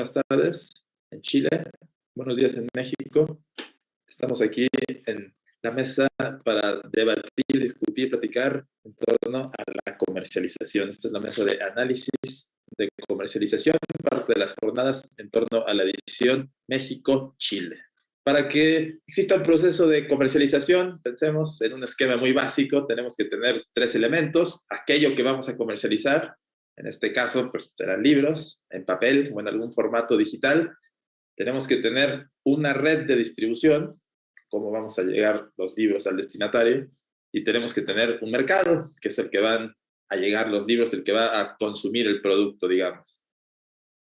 buenas tardes en Chile, buenos días en México. Estamos aquí en la mesa para debatir, discutir, platicar en torno a la comercialización. Esta es la mesa de análisis de comercialización, parte de las jornadas en torno a la división México-Chile. Para que exista un proceso de comercialización, pensemos en un esquema muy básico, tenemos que tener 3 elementos: aquello que vamos a comercializar, en este caso, pues serán libros en papel o en algún formato digital. Tenemos que tener una red de distribución, cómo vamos a llegar los libros al destinatario, y tenemos que tener un mercado, que es el que van a llegar los libros, el que va a consumir el producto, digamos.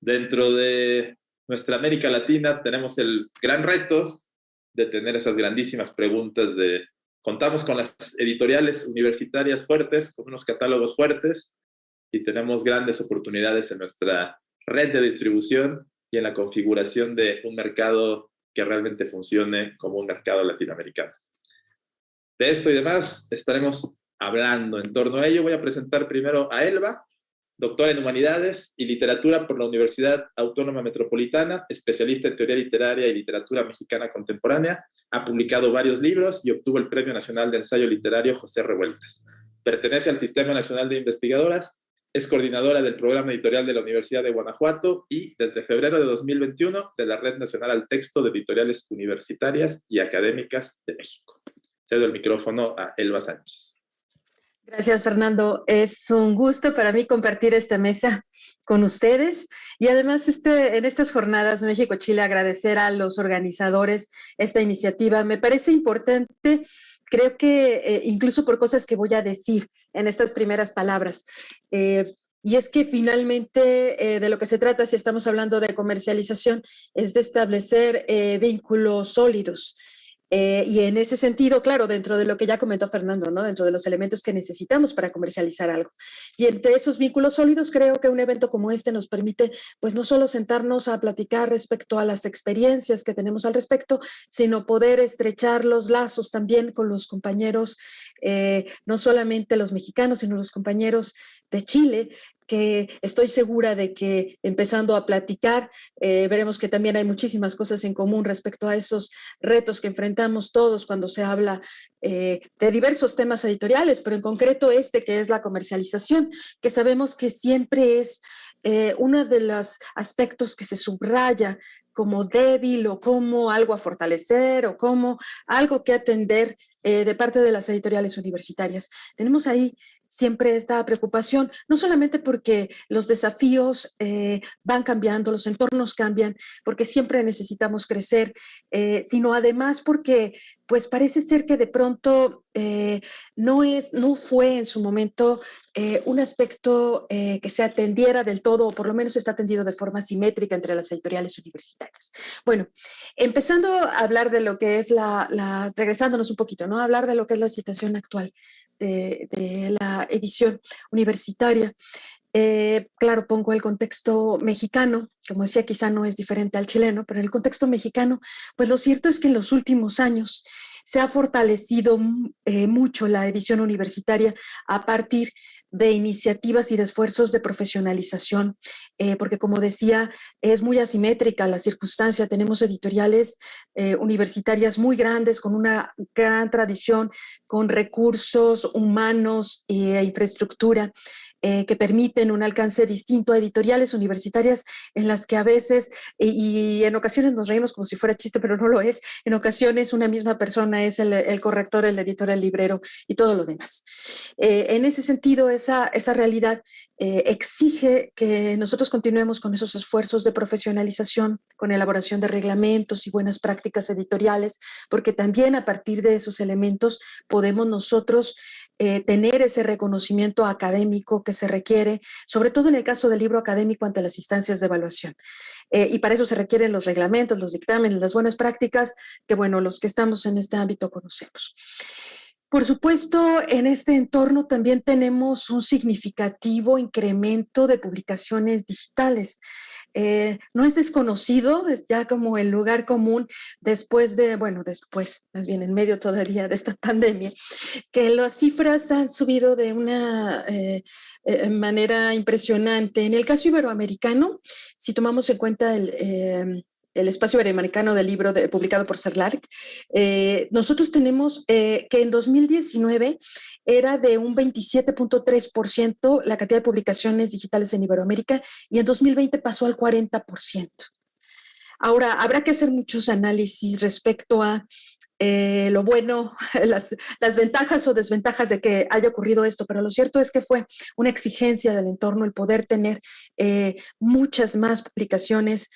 Dentro de nuestra América Latina tenemos el gran reto de tener esas grandísimas preguntas de: contamos con las editoriales universitarias fuertes, con unos catálogos fuertes, y tenemos grandes oportunidades en nuestra red de distribución y en la configuración de un mercado que realmente funcione como un mercado latinoamericano. De esto y demás estaremos hablando. En torno a ello voy a presentar primero a Elba, doctora en Humanidades y Literatura por la Universidad Autónoma Metropolitana, especialista en teoría literaria y literatura mexicana contemporánea. Ha publicado varios libros y obtuvo el Premio Nacional de Ensayo Literario José Revueltas. Pertenece al Sistema Nacional de Investigadoras, es coordinadora del programa editorial de la Universidad de Guanajuato y, desde febrero de 2021, de la Red Nacional al Texto de Editoriales Universitarias y Académicas de México. Cedo el micrófono a Elba Sánchez. Gracias, Fernando. Es un gusto para mí compartir esta mesa con ustedes y además en estas jornadas México-Chile agradecer a los organizadores esta iniciativa. Me parece importante, creo que incluso por cosas que voy a decir en estas primeras palabras. Y es que finalmente de lo que se trata, si estamos hablando de comercialización, es de establecer vínculos sólidos. Y en ese sentido, claro, dentro de lo que ya comentó Fernando, ¿no? Dentro de los elementos que necesitamos para comercializar algo. Y entre esos vínculos sólidos, creo que un evento como este nos permite, pues, no solo sentarnos a platicar respecto a las experiencias que tenemos al respecto, sino poder estrechar los lazos también con los compañeros, no solamente los mexicanos, sino los compañeros de Chile, que estoy segura de que empezando a platicar, veremos que también hay muchísimas cosas en común respecto a esos retos que enfrentamos todos cuando se habla de diversos temas editoriales, pero en concreto que es la comercialización, que sabemos que siempre es uno de los aspectos que se subraya como débil o como algo a fortalecer o como algo que atender de parte de las editoriales universitarias. Tenemos ahí siempre esta preocupación, no solamente porque los desafíos van cambiando, los entornos cambian, porque siempre necesitamos crecer, sino además porque pues parece ser que de pronto no fue en su momento un aspecto que se atendiera del todo, o por lo menos está atendido de forma simétrica entre las editoriales universitarias. Bueno, empezando a hablar de lo que es regresándonos un poquito, ¿no? Hablar de lo que es la situación actual de la edición universitaria. Claro, pongo el contexto mexicano, como decía, quizá no es diferente al chileno, pero en el contexto mexicano, pues lo cierto es que en los últimos años se ha fortalecido mucho la edición universitaria a partir de iniciativas y de esfuerzos de profesionalización, porque como decía, es muy asimétrica la circunstancia. Tenemos editoriales universitarias muy grandes, con una gran tradición, con recursos humanos e infraestructura, que permiten un alcance distinto a editoriales universitarias en las que a veces, y en ocasiones nos reímos como si fuera chiste, pero no lo es, en ocasiones una misma persona es el corrector, el editor, el librero y todo lo demás. En ese sentido, esa realidad exige que nosotros continuemos con esos esfuerzos de profesionalización, con elaboración de reglamentos y buenas prácticas editoriales, porque también a partir de esos elementos podemos nosotros tener ese reconocimiento académico que se requiere, sobre todo en el caso del libro académico ante las instancias de evaluación. Y para eso se requieren los reglamentos, los dictámenes, las buenas prácticas, que bueno, los que estamos en este ámbito conocemos. Por supuesto, en este entorno también tenemos un significativo incremento de publicaciones digitales. No es desconocido, es ya como el lugar común después, más bien en medio todavía de esta pandemia, que las cifras han subido de una manera impresionante. En el caso iberoamericano, si tomamos en cuenta el espacio iberoamericano del libro publicado por CERLAC, nosotros tenemos que en 2019 era de un 27.3% la cantidad de publicaciones digitales en Iberoamérica y en 2020 pasó al 40%. Ahora, habrá que hacer muchos análisis respecto a lo bueno, las ventajas o desventajas de que haya ocurrido esto, pero lo cierto es que fue una exigencia del entorno el poder tener muchas más publicaciones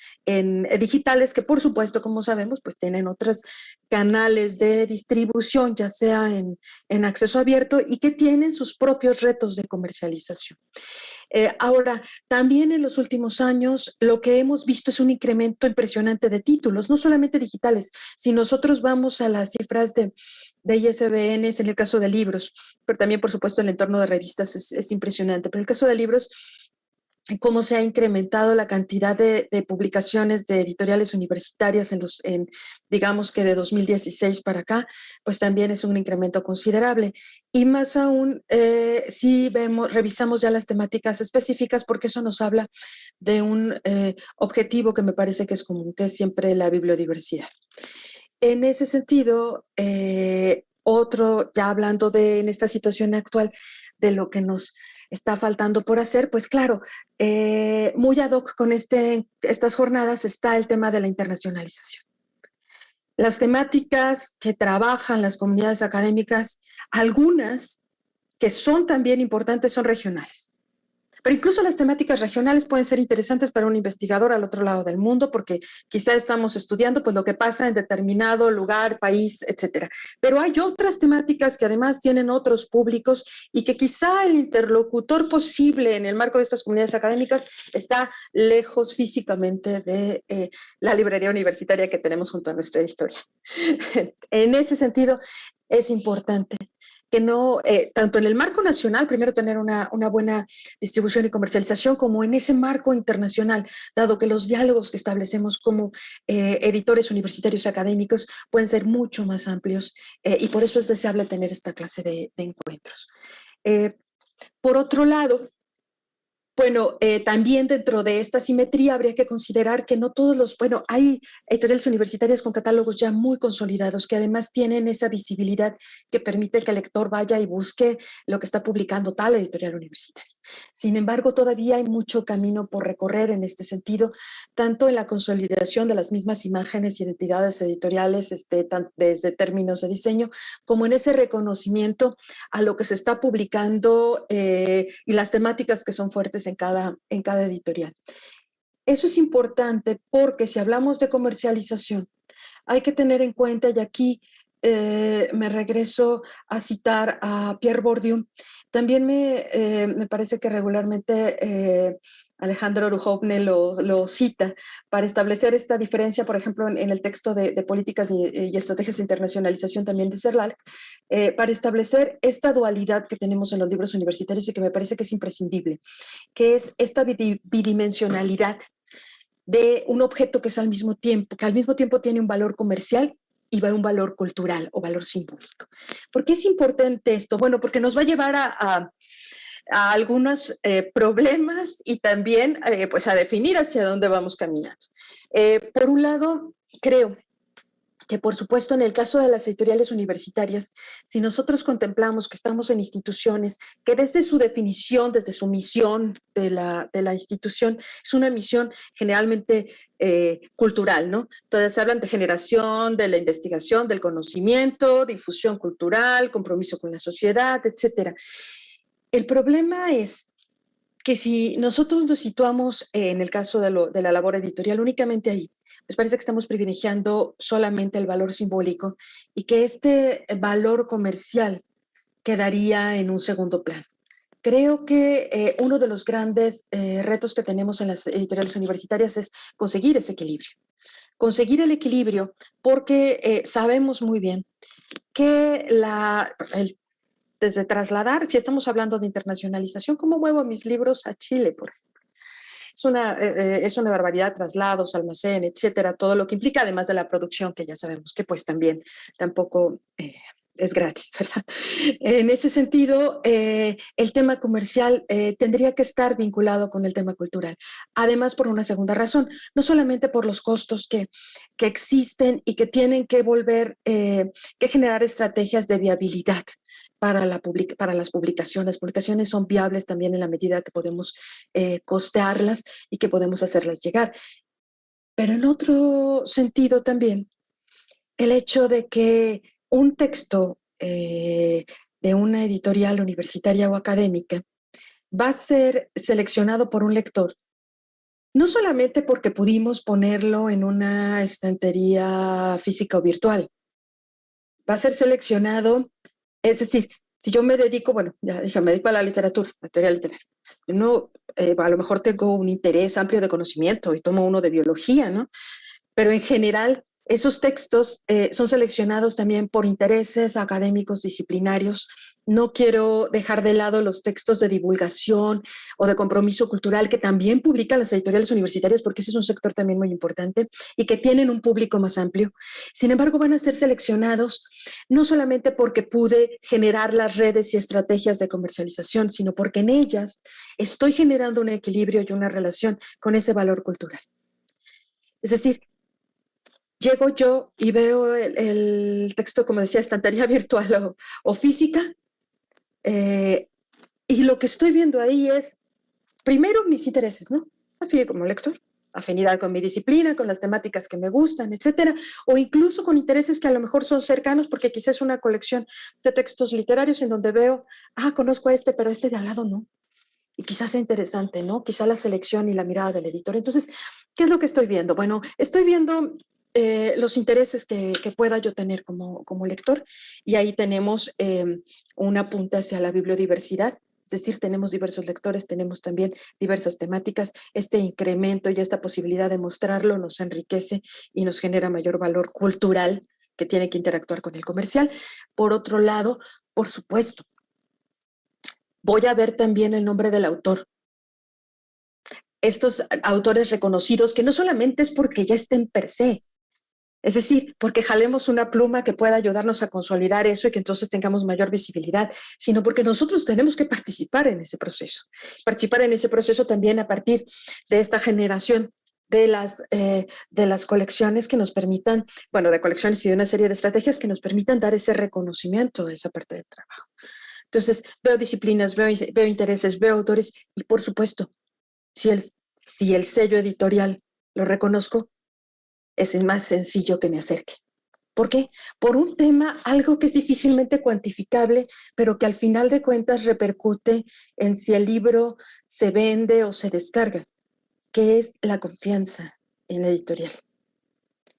digitales que, por supuesto, como sabemos, pues tienen otros canales de distribución, ya sea en acceso abierto y que tienen sus propios retos de comercialización. Ahora, también en los últimos años lo que hemos visto es un incremento impresionante de títulos, no solamente digitales. Si nosotros vamos a las cifras de ISBNs en el caso de libros, pero también, por supuesto, el entorno de revistas es impresionante. Pero en el caso de libros, cómo se ha incrementado la cantidad de publicaciones de editoriales universitarias digamos que de 2016 para acá, pues también es un incremento considerable. Y más aún, si revisamos ya las temáticas específicas, porque eso nos habla de un objetivo que me parece que es común, que es siempre la bibliodiversidad. En ese sentido, ya hablando en esta situación actual, de lo que nos está faltando por hacer, pues claro, muy ad hoc con estas jornadas está el tema de la internacionalización. Las temáticas que trabajan las comunidades académicas, algunas que son también importantes, son regionales. Pero incluso las temáticas regionales pueden ser interesantes para un investigador al otro lado del mundo, porque quizá estamos estudiando pues, lo que pasa en determinado lugar, país, etcétera. Pero hay otras temáticas que además tienen otros públicos y que quizá el interlocutor posible en el marco de estas comunidades académicas está lejos físicamente de la librería universitaria que tenemos junto a nuestra editorial. En ese sentido, es importante que no, tanto en el marco nacional, primero tener una buena distribución y comercialización, como en ese marco internacional, dado que los diálogos que establecemos como editores universitarios académicos pueden ser mucho más amplios y por eso es deseable tener esta clase de encuentros. Por otro lado, bueno, también dentro de esta simetría habría que considerar que no todos hay editoriales universitarias con catálogos ya muy consolidados que además tienen esa visibilidad que permite que el lector vaya y busque lo que está publicando tal editorial universitaria. Sin embargo, todavía hay mucho camino por recorrer en este sentido, tanto en la consolidación de las mismas imágenes y identidades editoriales desde términos de diseño, como en ese reconocimiento a lo que se está publicando y las temáticas que son fuertes en cada editorial. Eso es importante porque si hablamos de comercialización, hay que tener en cuenta, y aquí me regreso a citar a Pierre Bourdieu, también me parece que regularmente Alejandro Orujogne lo cita para establecer esta diferencia, por ejemplo, en el texto de políticas y estrategias de internacionalización también de CERLAC, para establecer esta dualidad que tenemos en los libros universitarios y que me parece que es imprescindible, que es esta bidimensionalidad de un objeto que al mismo tiempo tiene un valor comercial y un valor cultural o valor simbólico. ¿Por qué es importante esto? Bueno, porque nos va a llevar a algunos problemas y también pues a definir hacia dónde vamos caminando. Por un lado, creo que por supuesto en el caso de las editoriales universitarias, si nosotros contemplamos que estamos en instituciones que desde su definición, desde su misión de la institución, es una misión generalmente cultural, ¿no? Entonces hablan de generación, de la investigación, del conocimiento, difusión cultural, compromiso con la sociedad, etcétera. El problema es que si nosotros nos situamos en el caso de la labor editorial únicamente ahí, pues parece que estamos privilegiando solamente el valor simbólico y que este valor comercial quedaría en un segundo plano. Creo que uno de los grandes retos que tenemos en las editoriales universitarias es conseguir ese equilibrio. Conseguir el equilibrio porque sabemos muy bien que desde trasladar, si estamos hablando de internacionalización, ¿cómo muevo mis libros a Chile, por ejemplo? Es una barbaridad, traslados, almacén, etcétera, todo lo que implica, además de la producción, que ya sabemos que pues también tampoco es gratis, ¿verdad? En ese sentido, el tema comercial tendría que estar vinculado con el tema cultural. Además, por una segunda razón, no solamente por los costos que existen y que tienen que que generar estrategias de viabilidad para las publicaciones. Las publicaciones son viables también en la medida que podemos costearlas y que podemos hacerlas llegar. Pero en otro sentido también, el hecho de que un texto de una editorial universitaria o académica va a ser seleccionado por un lector, no solamente porque pudimos ponerlo en una estantería física o virtual, va a ser seleccionado. Es decir, si yo me dedico, bueno, ya dije, me dedico a la literatura, la teoría literaria. No, a lo mejor tengo un interés amplio de conocimiento y tomo uno de biología, ¿no? Pero en general, esos textos son seleccionados también por intereses académicos disciplinarios. No quiero dejar de lado los textos de divulgación o de compromiso cultural que también publican las editoriales universitarias, porque ese es un sector también muy importante y que tienen un público más amplio. Sin embargo, van a ser seleccionados no solamente porque pude generar las redes y estrategias de comercialización, sino porque en ellas estoy generando un equilibrio y una relación con ese valor cultural. Es decir, llego yo y veo el texto, como decía, estantería virtual o física, y lo que estoy viendo ahí es, primero, mis intereses, ¿no? Afín como lector, afinidad con mi disciplina, con las temáticas que me gustan, etcétera, o incluso con intereses que a lo mejor son cercanos, porque quizás es una colección de textos literarios en donde veo, conozco a este, pero este de al lado no. Y quizás sea interesante, ¿no? Quizá la selección y la mirada del editor. Entonces, ¿qué es lo que estoy viendo? Bueno, estoy viendo los intereses que pueda yo tener como lector, y ahí tenemos un apunte hacia la bibliodiversidad. Es decir, tenemos diversos lectores, tenemos también diversas temáticas. Este incremento y esta posibilidad de mostrarlo nos enriquece y nos genera mayor valor cultural que tiene que interactuar con el comercial. Por otro lado, por supuesto, voy a ver también el nombre del autor. Estos autores reconocidos, que no solamente es porque ya estén per se, es decir, porque jalemos una pluma que pueda ayudarnos a consolidar eso y que entonces tengamos mayor visibilidad, sino porque nosotros tenemos que participar en ese proceso. Participar en ese proceso también a partir de esta generación de las colecciones que nos permitan, bueno, de colecciones y de una serie de estrategias que nos permitan dar ese reconocimiento a esa parte del trabajo. Entonces, veo disciplinas, veo intereses, veo autores y, por supuesto, si el sello editorial lo reconozco, es más sencillo que me acerque. ¿Por qué? Por un tema, algo que es difícilmente cuantificable, pero que al final de cuentas repercute en si el libro se vende o se descarga, que es la confianza en la editorial.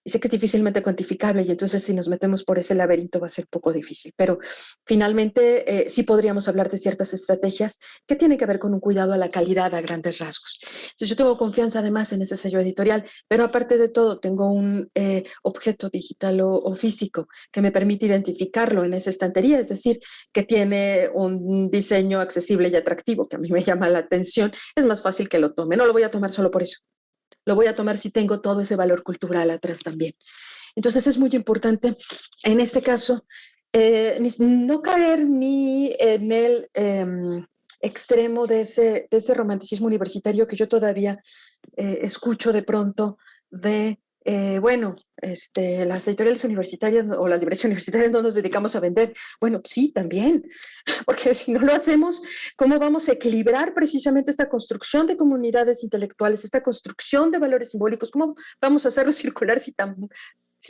Y sé que es difícilmente cuantificable y entonces si nos metemos por ese laberinto va a ser poco difícil, pero finalmente sí podríamos hablar de ciertas estrategias que tienen que ver con un cuidado a la calidad a grandes rasgos. Entonces yo tengo confianza además en ese sello editorial, pero aparte de todo tengo un objeto digital o físico que me permite identificarlo en esa estantería, es decir, que tiene un diseño accesible y atractivo que a mí me llama la atención. Es más fácil que lo tome, no lo voy a tomar solo por eso. Lo voy a tomar si tengo todo ese valor cultural atrás también. Entonces es muy importante, en este caso, no caer ni en el extremo de ese romanticismo universitario que yo todavía escucho de pronto de, las editoriales universitarias o las librerías universitarias no nos dedicamos a vender. Bueno, sí, también, porque si no lo hacemos, ¿cómo vamos a equilibrar precisamente esta construcción de comunidades intelectuales, esta construcción de valores simbólicos? ¿Cómo vamos a hacerlo circular si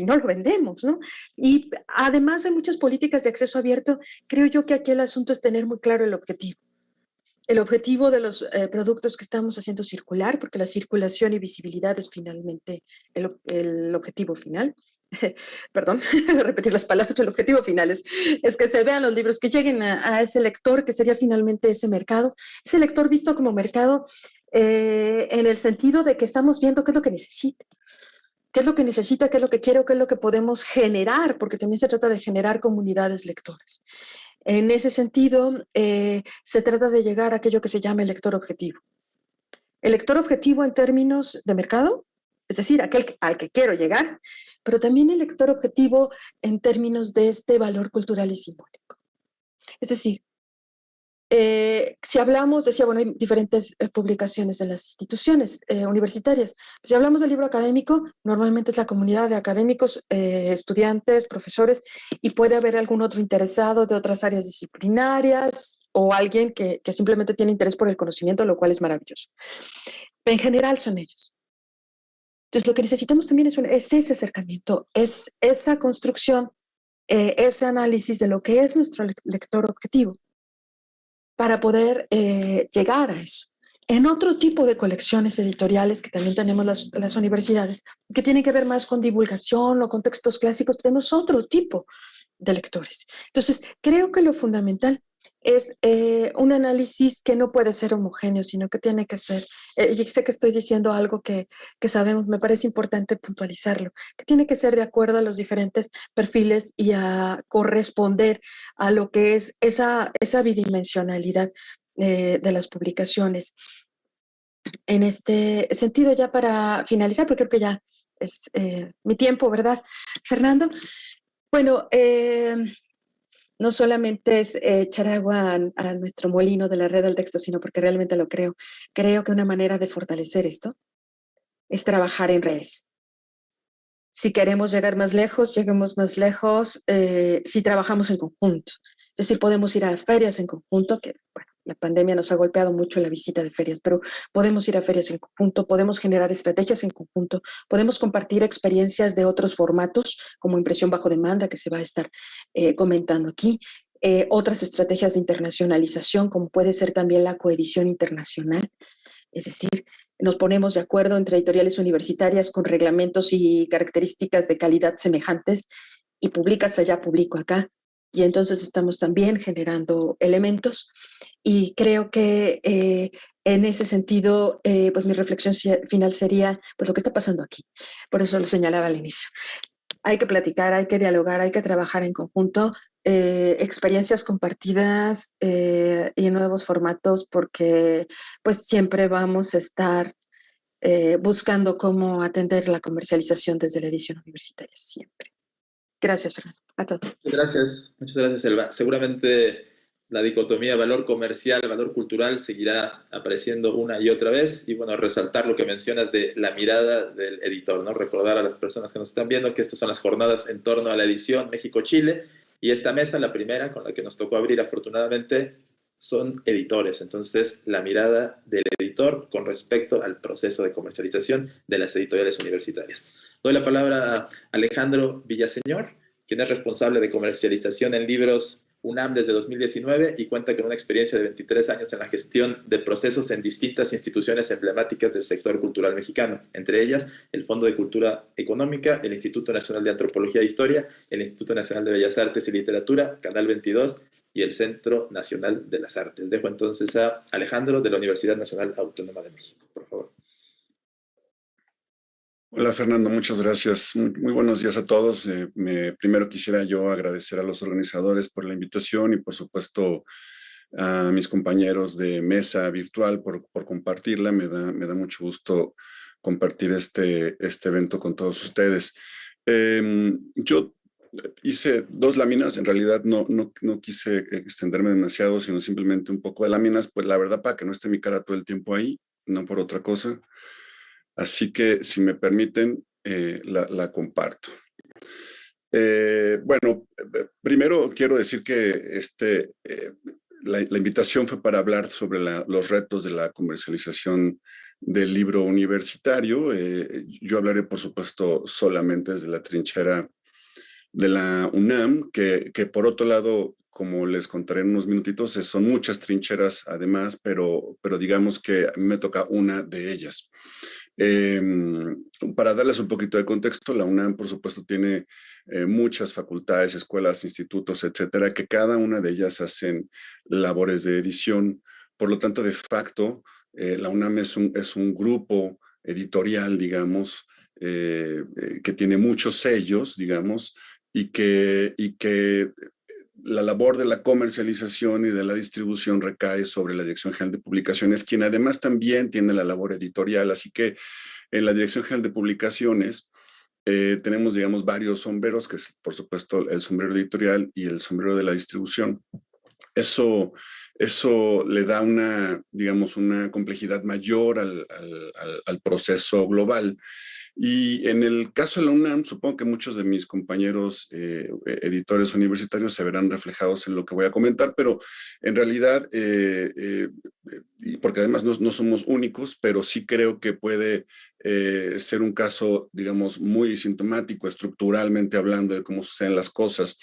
no lo vendemos, ¿no? Y además hay muchas políticas de acceso abierto. Creo yo que aquí el asunto es tener muy claro el objetivo. El objetivo de los productos que estamos haciendo circular, porque la circulación y visibilidad es finalmente el objetivo final. Perdón, repetir las palabras, el objetivo final es que se vean los libros, que lleguen a ese lector, que sería finalmente ese lector visto como mercado en el sentido de que estamos viendo qué es lo que necesita. ¿Qué es lo que necesita? ¿Qué es lo que quiero? ¿Qué es lo que podemos generar? Porque también se trata de generar comunidades lectoras. En ese sentido, se trata de llegar a aquello que se llama el lector objetivo. El lector objetivo en términos de mercado, es decir, aquel al que quiero llegar, pero también el lector objetivo en términos de este valor cultural y simbólico. Es decir, si hablamos, decía, bueno, hay diferentes publicaciones en las instituciones universitarias. Si hablamos del libro académico, normalmente es la comunidad de académicos, estudiantes, profesores, y puede haber algún otro interesado de otras áreas disciplinarias o alguien que simplemente tiene interés por el conocimiento, lo cual es maravilloso. Pero en general son ellos. Entonces, lo que necesitamos también es ese acercamiento, es esa construcción, ese análisis de lo que es nuestro lector objetivo, para poder llegar a eso. En otro tipo de colecciones editoriales que también tenemos las universidades, que tienen que ver más con divulgación o con textos clásicos, tenemos otro tipo de lectores. Entonces, creo que lo fundamental es un análisis que no puede ser homogéneo, sino que tiene que ser, y sé que estoy diciendo algo que sabemos, me parece importante puntualizarlo, que tiene que ser de acuerdo a los diferentes perfiles y a corresponder a lo que es esa bidimensionalidad de las publicaciones. En este sentido, ya para finalizar, porque creo que ya es mi tiempo, ¿verdad, Fernando? Bueno, no solamente es echar agua a nuestro molino de la red del texto, sino porque realmente lo creo. Creo que una manera de fortalecer esto es trabajar en redes. Si queremos llegar más lejos, lleguemos más lejos si trabajamos en conjunto. Es decir, podemos ir a ferias en conjunto, que bueno, la pandemia nos ha golpeado mucho la visita de ferias, pero podemos ir a ferias en conjunto, podemos generar estrategias en conjunto, podemos compartir experiencias de otros formatos, como impresión bajo demanda, que se va a estar comentando aquí, otras estrategias de internacionalización, como puede ser también la coedición internacional. Es decir, nos ponemos de acuerdo entre editoriales universitarias con reglamentos y características de calidad semejantes y publicas allá, publico acá. Y entonces estamos también generando elementos y creo que en ese sentido, pues mi reflexión final sería pues lo que está pasando aquí. Por eso lo señalaba al inicio. Hay que platicar, hay que dialogar, hay que trabajar en conjunto, experiencias compartidas y nuevos formatos, porque pues siempre vamos a estar buscando cómo atender la comercialización desde la edición universitaria, siempre. Gracias, Fernando. A todos. Muchas gracias, Elba. Seguramente la dicotomía valor comercial, valor cultural seguirá apareciendo una y otra vez. Y bueno, resaltar lo que mencionas de la mirada del editor, ¿no? Recordar a las personas que nos están viendo que estas son las jornadas en torno a la edición México-Chile. Y esta mesa, la primera con la que nos tocó abrir afortunadamente, son editores. Entonces, la mirada del editor con respecto al proceso de comercialización de las editoriales universitarias. Doy la palabra a Alejandro Villaseñor, quien es responsable de comercialización en libros UNAM desde 2019 y cuenta con una experiencia de 23 años en la gestión de procesos en distintas instituciones emblemáticas del sector cultural mexicano, entre ellas el Fondo de Cultura Económica, el Instituto Nacional de Antropología e Historia, el Instituto Nacional de Bellas Artes y Literatura, Canal 22 y el Centro Nacional de las Artes. Dejo entonces a Alejandro de la Universidad Nacional Autónoma de México, por favor. Hola Fernando, muchas gracias. Muy buenos días a todos. Primero quisiera yo agradecer a los organizadores por la invitación y por supuesto a mis compañeros de mesa virtual por compartirla. Me da mucho gusto compartir este evento con todos ustedes. Yo hice 2 láminas, en realidad no quise extenderme demasiado, sino simplemente un poco de láminas, pues la verdad para que no esté mi cara todo el tiempo ahí, no por otra cosa. Así que, si me permiten, la comparto. Bueno, primero quiero decir que la invitación fue para hablar sobre los retos de la comercialización del libro universitario. Yo hablaré, por supuesto, solamente desde la trinchera de la UNAM, que por otro lado, como les contaré en unos minutitos, son muchas trincheras además, pero digamos que a mí me toca una de ellas. Para darles un poquito de contexto, la UNAM, por supuesto, tiene muchas facultades, escuelas, institutos, etcétera, que cada una de ellas hacen labores de edición. Por lo tanto, de facto, la UNAM es un grupo editorial, digamos, que tiene muchos sellos, digamos, y que la labor de la comercialización y de la distribución recae sobre la Dirección General de Publicaciones, quien además también tiene la labor editorial. Así que en la Dirección General de Publicaciones tenemos, digamos, varios sombreros, que es, por supuesto, el sombrero editorial y el sombrero de la distribución. Eso le da una, digamos, una complejidad mayor al proceso global. Y en el caso de la UNAM, supongo que muchos de mis compañeros editores universitarios se verán reflejados en lo que voy a comentar, pero en realidad, porque además no somos únicos, pero sí creo que puede ser un caso, digamos, muy sintomático, estructuralmente hablando de cómo suceden las cosas.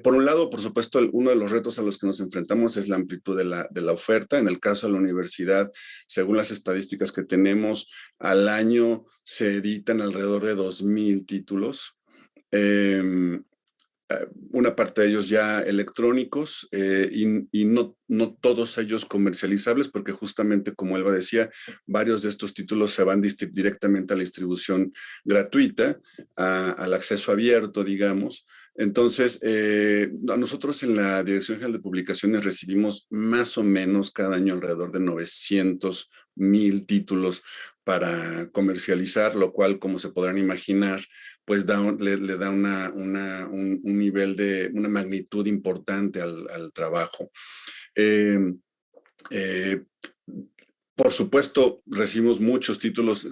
Por un lado, por supuesto, uno de los retos a los que nos enfrentamos es la amplitud de la oferta. En el caso de la universidad, según las estadísticas que tenemos, al año se editan alrededor de 2,000 títulos. Una parte de ellos ya electrónicos y no todos ellos comercializables, porque justamente, como Elba decía, varios de estos títulos se van directamente a la distribución gratuita, al acceso abierto, digamos. Entonces, nosotros en la Dirección General de Publicaciones recibimos más o menos cada año alrededor de 900,000 títulos para comercializar, lo cual, como se podrán imaginar, pues le da un nivel de una magnitud importante al trabajo. Por supuesto, recibimos muchos títulos,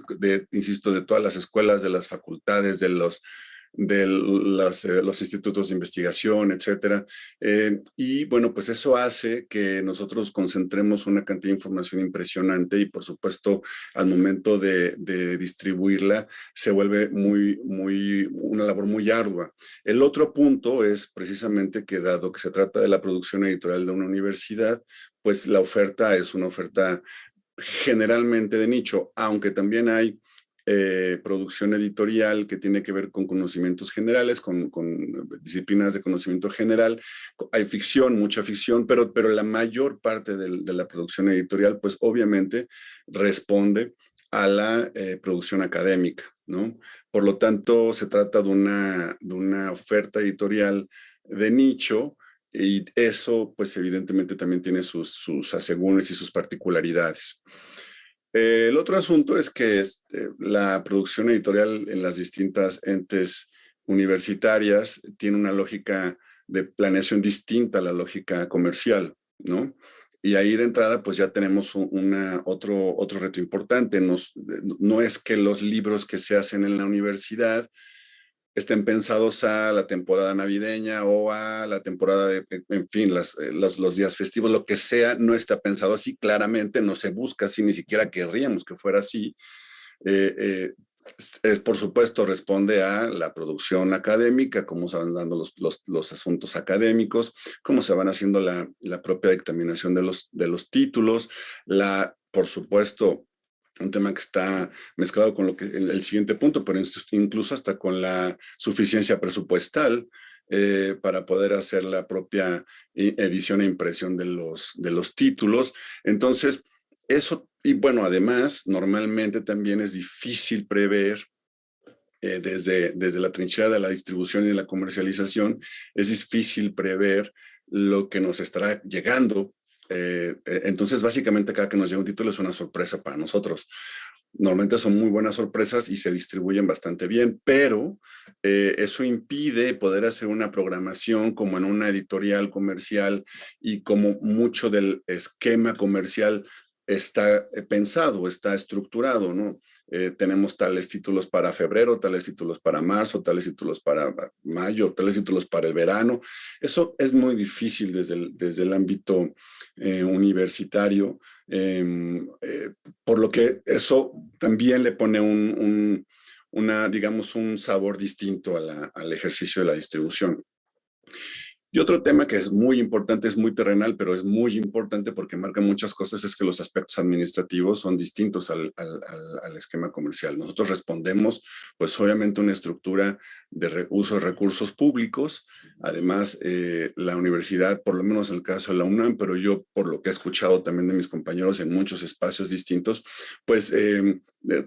insisto, de todas las escuelas, de las facultades, de los institutos de investigación, etcétera. Y bueno, pues eso hace que nosotros concentremos una cantidad de información impresionante y, por supuesto, al momento de distribuirla, se vuelve una labor muy ardua. El otro punto es precisamente que, dado que se trata de la producción editorial de una universidad, pues la oferta es una oferta generalmente de nicho, aunque también hay producción editorial que tiene que ver con conocimientos generales, con disciplinas de conocimiento general. Hay ficción, mucha ficción, pero la mayor parte de la producción editorial, pues obviamente responde a la producción académica, ¿no? Por lo tanto, se trata de una oferta editorial de nicho, y eso, pues evidentemente también tiene sus asegúnes y sus particularidades. El otro asunto es que la producción editorial en las distintas entes universitarias tiene una lógica de planeación distinta a la lógica comercial, ¿no? Y ahí de entrada, pues ya tenemos otro reto importante. No es que los libros que se hacen en la universidad estén pensados a la temporada navideña o a la temporada en fin, los días festivos, lo que sea, no está pensado así. Claramente no se busca así, ni siquiera querríamos que fuera así. Por supuesto, responde a la producción académica, cómo se van dando los asuntos académicos, cómo se van haciendo la propia dictaminación de los títulos, por supuesto, un tema que está mezclado con el siguiente punto, pero incluso hasta con la suficiencia presupuestal para poder hacer la propia edición e impresión de los títulos. Entonces, eso, y bueno, además, normalmente también es difícil prever desde la trinchera de la distribución y de la comercialización, es difícil prever lo que nos estará llegando. Entonces, básicamente, cada que nos llega un título es una sorpresa para nosotros. Normalmente son muy buenas sorpresas y se distribuyen bastante bien, pero eso impide poder hacer una programación como en una editorial comercial, y como mucho del esquema comercial está pensado, está estructurado, ¿no? Tenemos tales títulos para febrero, tales títulos para marzo, tales títulos para mayo, tales títulos para el verano. Eso es muy difícil desde el ámbito universitario, por lo que eso también le pone digamos, un sabor distinto al ejercicio de la distribución. Y otro tema que es muy importante, es muy terrenal, pero es muy importante porque marca muchas cosas, es que los aspectos administrativos son distintos al esquema comercial. Nosotros respondemos, pues obviamente, una estructura de uso de recursos públicos. Además, la universidad, por lo menos en el caso de la UNAM, pero yo por lo que he escuchado también de mis compañeros en muchos espacios distintos, pues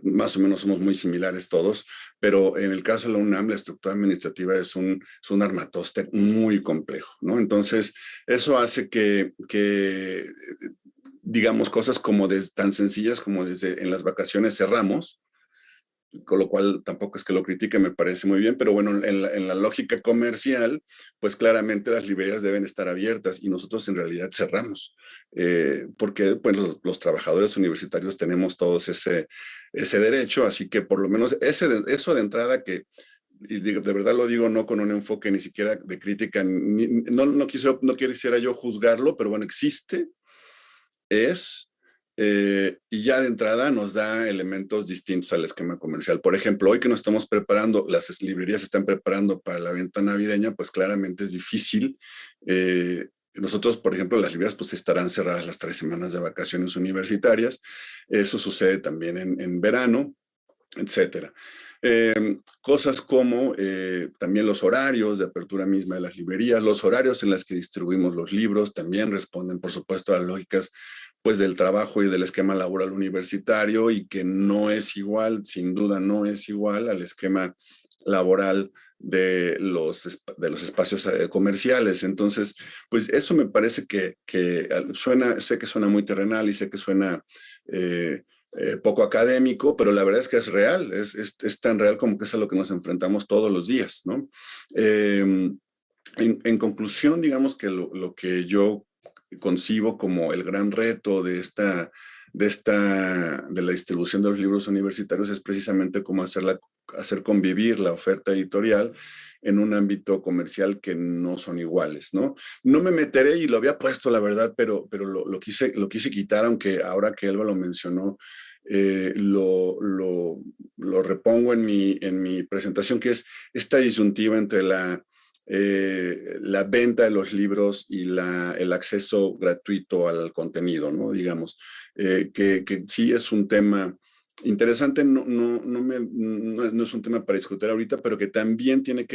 más o menos somos muy similares todos, pero en el caso de la UNAM, la estructura administrativa es un armatoste muy complejo, ¿no? Entonces, eso hace que digamos, cosas como tan sencillas como desde en las vacaciones cerramos, con lo cual tampoco es que lo critique, me parece muy bien, pero bueno, en la lógica comercial, pues claramente las librerías deben estar abiertas y nosotros en realidad cerramos, porque pues, los trabajadores universitarios tenemos todos ese derecho, así que por lo menos eso de entrada que, y de verdad lo digo no con un enfoque ni siquiera de crítica, no quisiera yo juzgarlo, pero bueno, existe, y ya de entrada nos da elementos distintos al esquema comercial. Por ejemplo, hoy que nos estamos preparando, las librerías se están preparando para la venta navideña, pues claramente es difícil. Nosotros, por ejemplo, las librerías pues estarán cerradas las 3 semanas de vacaciones universitarias. Eso sucede también en verano, etcétera. Cosas como también los horarios de apertura misma de las librerías, los horarios en los que distribuimos los libros también responden, por supuesto, a las lógicas pues, del trabajo y del esquema laboral universitario y que no es igual, sin duda no es igual al esquema laboral de los espacios comerciales. Entonces, pues eso me parece que sé que suena muy terrenal y sé que suena poco académico, pero la verdad es que es real, es tan real como que es a lo que nos enfrentamos todos los días, ¿no? En conclusión, digamos que lo que yo concibo como el gran reto de la distribución de los libros universitarios es precisamente cómo hacer convivir la oferta editorial en un ámbito comercial que no son iguales, ¿no? No me meteré, y lo había puesto, la verdad, pero lo quise quitar, aunque ahora que Elba lo mencionó, lo repongo en mi presentación, que es esta disyuntiva entre la venta de los libros y el acceso gratuito al contenido, ¿no? Digamos, que sí es un tema interesante, no es un tema para discutir ahorita, pero que también tiene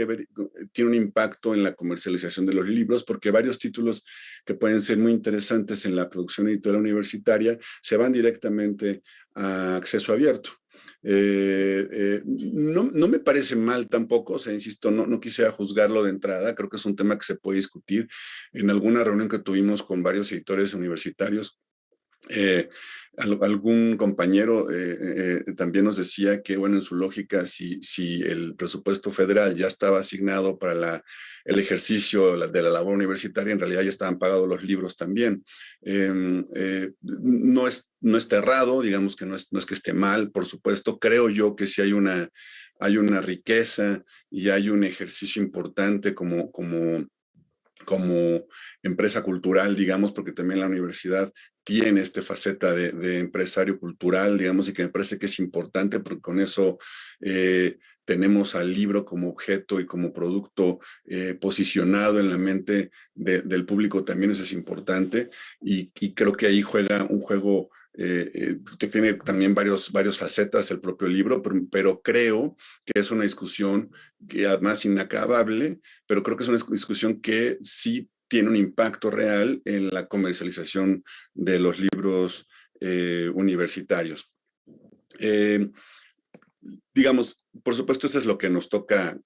un impacto en la comercialización de los libros, porque varios títulos que pueden ser muy interesantes en la producción editorial universitaria se van directamente a acceso abierto. No me parece mal tampoco, o sea, insisto, no quisiera juzgarlo de entrada, creo que es un tema que se puede discutir. En alguna reunión que tuvimos con varios editores universitarios, algún compañero también nos decía que, bueno, en su lógica, si el presupuesto federal ya estaba asignado para el ejercicio de la labor universitaria, en realidad ya estaban pagados los libros también. No está errado, digamos que no es que esté mal, por supuesto. Creo yo que sí hay una riqueza y hay un ejercicio importante como empresa cultural, digamos, porque también la universidad tiene esta faceta de empresario cultural, digamos, y que me parece que es importante porque con eso tenemos al libro como objeto y como producto posicionado en la mente del público, también eso es importante, y creo que ahí juega un juego tiene también varios facetas el propio libro, pero creo que es una discusión que además inacabable, pero creo que es una discusión que sí tiene un impacto real en la comercialización de los libros universitarios. Digamos, por supuesto, esto es lo que nos toca,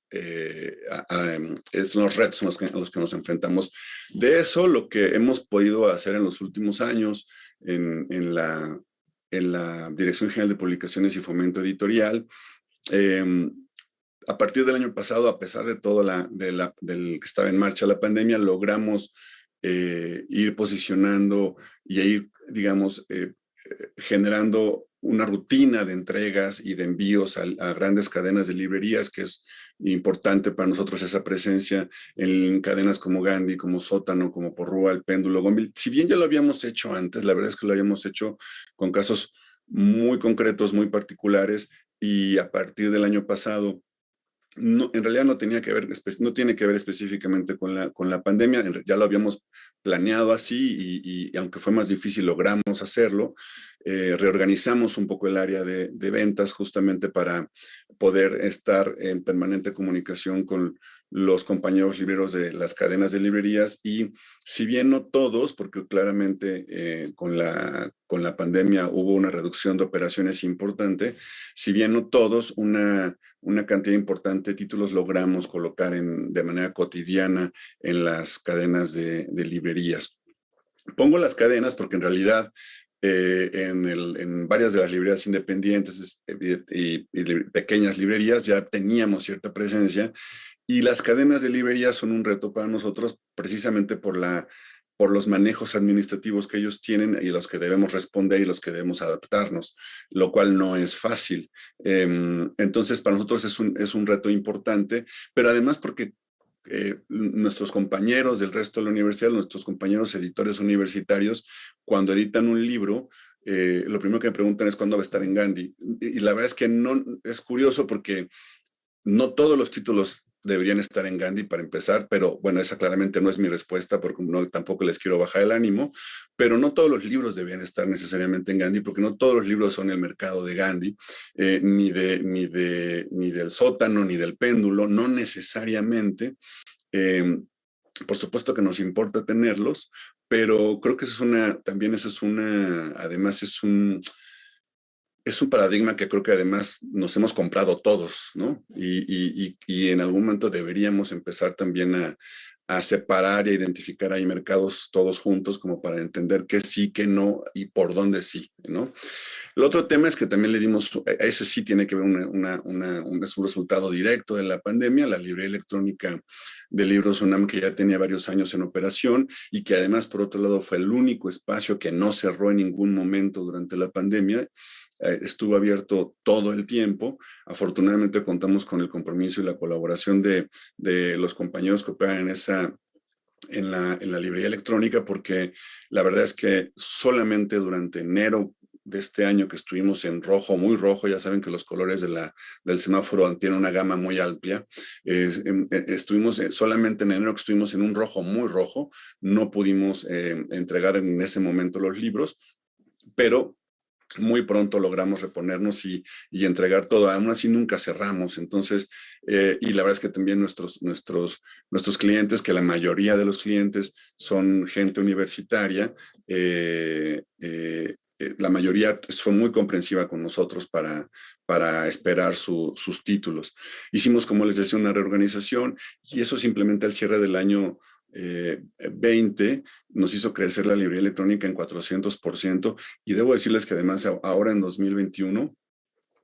son los retos a los que nos enfrentamos. De eso, lo que hemos podido hacer en los últimos años en la Dirección General de Publicaciones y Fomento Editorial, a partir del año pasado, a pesar de todo del que estaba en marcha la pandemia, logramos ir posicionando y ir, digamos, generando una rutina de entregas y de envíos a grandes cadenas de librerías, que es importante para nosotros esa presencia en cadenas como Gandhi, como Sótano, como Porrúa, El Péndulo, Gonville. Si bien ya lo habíamos hecho antes, la verdad es que lo habíamos hecho con casos muy concretos, muy particulares, y a partir del año pasado, en realidad no tiene que ver específicamente con la pandemia, ya lo habíamos planeado así y aunque fue más difícil logramos hacerlo. reorganizamos un poco el área de ventas justamente para poder estar en permanente comunicación con los compañeros libreros de las cadenas de librerías y si bien no todos, porque claramente con la pandemia hubo una reducción de operaciones importante, si bien no todos, una cantidad importante de títulos logramos colocar de manera cotidiana en las cadenas de librerías. Pongo las cadenas porque en realidad en varias de las librerías independientes y pequeñas librerías ya teníamos cierta presencia y las cadenas de librerías son un reto para nosotros precisamente por los manejos administrativos que ellos tienen y los que debemos responder y los que debemos adaptarnos, lo cual no es fácil. Entonces, para nosotros es un reto importante, pero además porque nuestros compañeros del resto de la universidad, nuestros compañeros editores universitarios, cuando editan un libro, lo primero que me preguntan es cuándo va a estar en Gandhi. Y la verdad es que no, es curioso porque no todos los títulos deberían estar en Gandhi para empezar, pero bueno, esa claramente no es mi respuesta porque tampoco les quiero bajar el ánimo, pero no todos los libros deberían estar necesariamente en Gandhi porque no todos los libros son el mercado de Gandhi, ni del sótano, ni del péndulo, no necesariamente. Por supuesto que nos importa tenerlos, pero creo que además es un paradigma que creo que además nos hemos comprado todos, ¿no? Y en algún momento deberíamos empezar también a separar y a identificar ahí mercados todos juntos como para entender qué sí, qué no y por dónde sí, ¿no? El otro tema es que también le dimos, ese sí tiene que ver un resultado directo de la pandemia, la librería electrónica de Libros UNAM que ya tenía varios años en operación y que además por otro lado fue el único espacio que no cerró en ningún momento durante la pandemia. Estuvo abierto todo el tiempo. Afortunadamente contamos con el compromiso y la colaboración de los compañeros que operan en la librería electrónica, porque la verdad es que solamente durante enero de este año que estuvimos en rojo, muy rojo, ya saben que los colores del semáforo tienen una gama muy amplia, estuvimos solamente en enero que estuvimos en un rojo muy rojo, no pudimos entregar en ese momento los libros, pero muy pronto logramos reponernos y entregar todo. Aún así nunca cerramos. Entonces, y la verdad es que también nuestros clientes, que la mayoría de los clientes son gente universitaria, la mayoría fue muy comprensiva con nosotros para esperar sus títulos. Hicimos, como les decía, una reorganización y eso simplemente al cierre del año 20 nos hizo crecer la librería electrónica en 400% y debo decirles que además ahora en 2021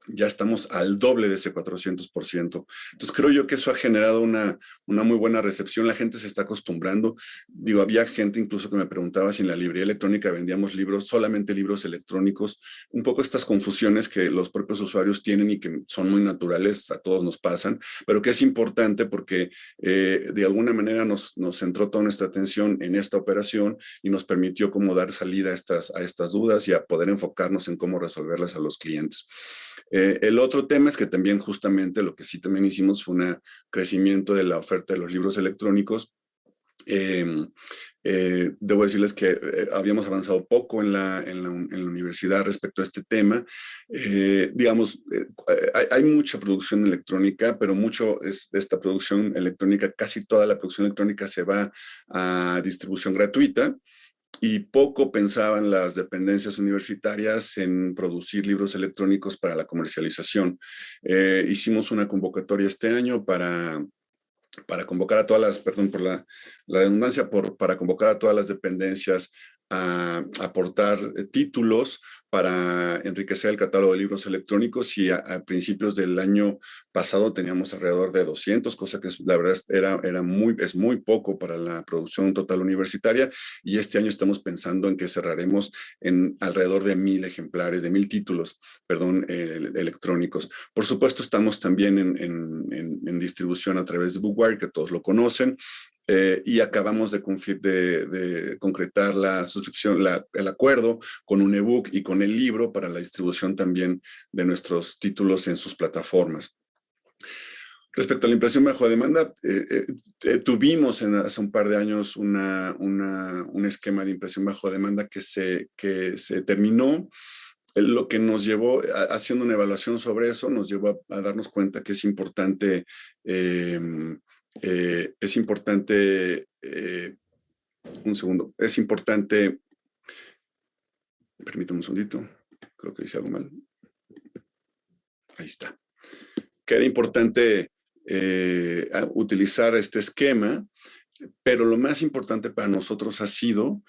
ya estamos al doble de ese 400%. Entonces creo yo que eso ha generado una muy buena recepción. La gente se está acostumbrando. Digo, había gente incluso que me preguntaba si en la librería electrónica vendíamos libros, solamente libros electrónicos. Un poco estas confusiones que los propios usuarios tienen y que son muy naturales, a todos nos pasan, pero que es importante porque de alguna manera nos centró toda nuestra atención en esta operación y nos permitió como dar salida a estas dudas y a poder enfocarnos en cómo resolverlas a los clientes. El otro tema es que también justamente lo que sí también hicimos fue un crecimiento de la oferta de los libros electrónicos. Debo decirles que habíamos avanzado poco en la universidad respecto a este tema. Hay mucha producción electrónica, pero mucho es de esta producción electrónica, casi toda la producción electrónica se va a distribución gratuita. Y poco pensaban las dependencias universitarias en producir libros electrónicos para la comercialización. Hicimos una convocatoria este año para convocar a todas perdón por la redundancia, para convocar a todas las dependencias a aportar títulos para enriquecer el catálogo de libros electrónicos y a principios del año pasado teníamos alrededor de 200, cosa que la verdad es muy poco para la producción total universitaria y este año estamos pensando en que cerraremos en alrededor de 1,000 ejemplares, de 1,000 títulos, perdón, electrónicos. Por supuesto estamos también en distribución a través de Bookwire, que todos lo conocen. Y acabamos de concretar la suscripción, el acuerdo con un ebook y con el libro para la distribución también de nuestros títulos en sus plataformas. Respecto a la impresión bajo demanda, tuvimos hace un par de años un esquema de impresión bajo demanda que se terminó. lo que nos llevó, haciendo una evaluación sobre eso, nos llevó a darnos cuenta que es importante, un segundo, es importante, permítame un segundito, creo que hice algo mal. Ahí está. Que era importante utilizar este esquema, pero lo más importante para nosotros ha sido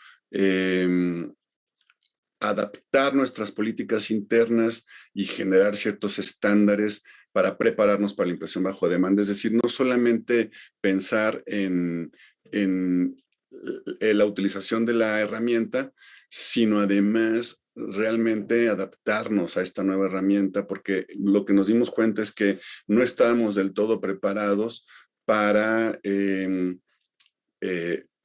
adaptar nuestras políticas internas y generar ciertos estándares para prepararnos para la impresión bajo demanda. Es decir, no solamente pensar en la utilización de la herramienta, sino además realmente adaptarnos a esta nueva herramienta, porque lo que nos dimos cuenta es que no estábamos del todo preparados para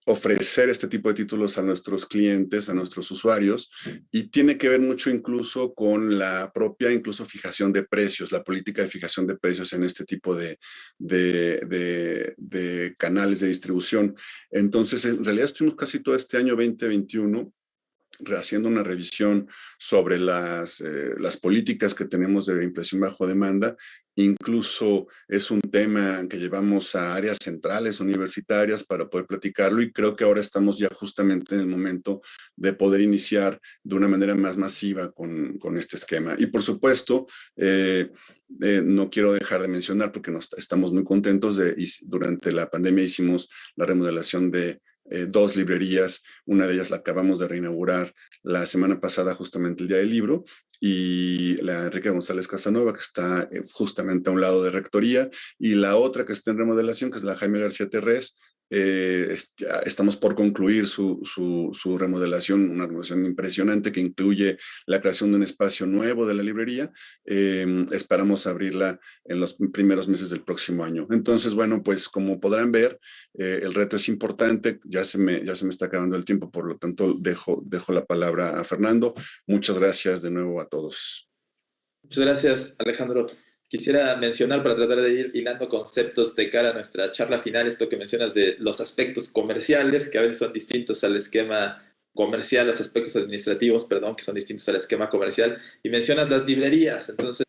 ofrecer este tipo de títulos a nuestros clientes, a nuestros usuarios, y tiene que ver mucho incluso con la propia incluso fijación de precios, la política de fijación de precios en este tipo de canales de distribución. Entonces, en realidad estuvimos casi todo este año 2021 haciendo una revisión sobre las políticas que tenemos de impresión bajo demanda. Incluso es un tema que llevamos a áreas centrales universitarias para poder platicarlo, y creo que ahora estamos ya justamente en el momento de poder iniciar de una manera más masiva con este esquema. Y por supuesto, no quiero dejar de mencionar, porque estamos muy contentos durante la pandemia hicimos la remodelación de 2 librerías. Una de ellas la acabamos de reinaugurar la semana pasada, justamente el Día del Libro, y la Enrique González Casanova, que está justamente a un lado de Rectoría, y la otra que está en remodelación, que es la Jaime García Terrés. Estamos por concluir su remodelación, una remodelación impresionante que incluye la creación de un espacio nuevo de la librería. Esperamos abrirla en los primeros meses del próximo año. Entonces, bueno, pues como podrán ver, el reto es importante. Ya se me está acabando el tiempo, por lo tanto dejo la palabra a Fernando. Muchas gracias de nuevo a todos. Muchas gracias, Alejandro. Quisiera mencionar, para tratar de ir hilando conceptos de cara a nuestra charla final, esto que mencionas de los aspectos comerciales, que a veces son distintos al esquema comercial, los aspectos administrativos, perdón, que son distintos al esquema comercial, y mencionas las librerías. Entonces,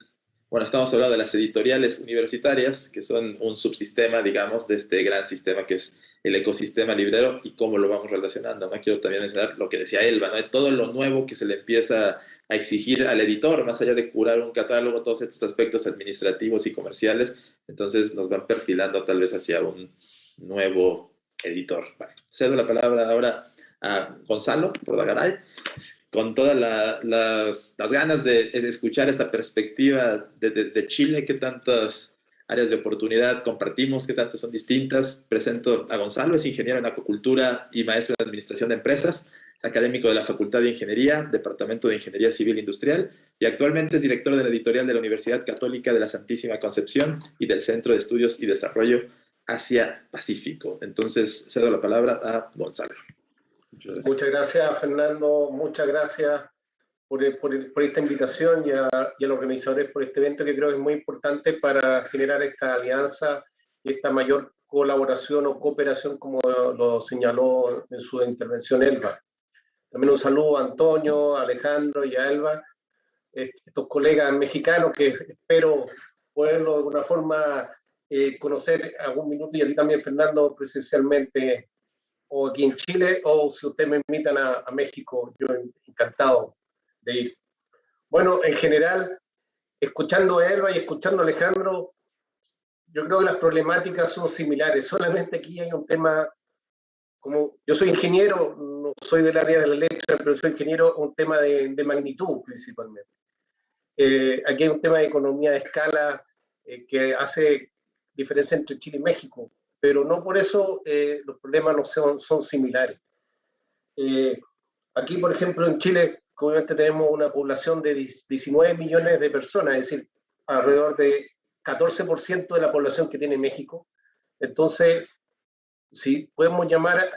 bueno, estamos hablando de las editoriales universitarias, que son un subsistema, digamos, de este gran sistema que es el ecosistema librero, y cómo lo vamos relacionando. No quiero también mencionar lo que decía Elba, ¿no? De todo lo nuevo que se le empieza a exigir al editor, más allá de curar un catálogo, todos estos aspectos administrativos y comerciales, entonces nos van perfilando tal vez hacia un nuevo editor. Vale. Cedo la palabra ahora a Gonzalo Rodagaray, con todas las ganas de escuchar esta perspectiva de Chile, que tantas áreas de oportunidad compartimos, que tantas son distintas. Presento a Gonzalo, es ingeniero en acuicultura y maestro en administración de empresas, es académico de la Facultad de Ingeniería, Departamento de Ingeniería Civil Industrial, y actualmente es director de la editorial de la Universidad Católica de la Santísima Concepción y del Centro de Estudios y Desarrollo Asia-Pacífico. Entonces, cedo la palabra a Gonzalo. Muchas gracias, Fernando. Muchas gracias por esta invitación y a los organizadores por este evento, que creo que es muy importante para generar esta alianza y esta mayor colaboración o cooperación, como lo señaló en su intervención Elba. También un saludo a Antonio, a Alejandro y a Elba, estos colegas mexicanos que espero poderlo de alguna forma conocer algún minuto, y a ti también, Fernando, presencialmente, o aquí en Chile, o si ustedes me invitan a México, yo encantado de ir. Bueno, en general, escuchando a Elba y escuchando a Alejandro, yo creo que las problemáticas son similares. Solamente aquí hay un tema, como yo soy ingeniero, no soy del área de la letra, pero soy ingeniero, un tema de magnitud principalmente. Aquí hay un tema de economía de escala que hace diferencia entre Chile y México, pero no por eso los problemas no son similares. Aquí, por ejemplo, en Chile, obviamente tenemos una población de 19 millones de personas, es decir, alrededor de 14% de la población que tiene México. Entonces, si podemos llamar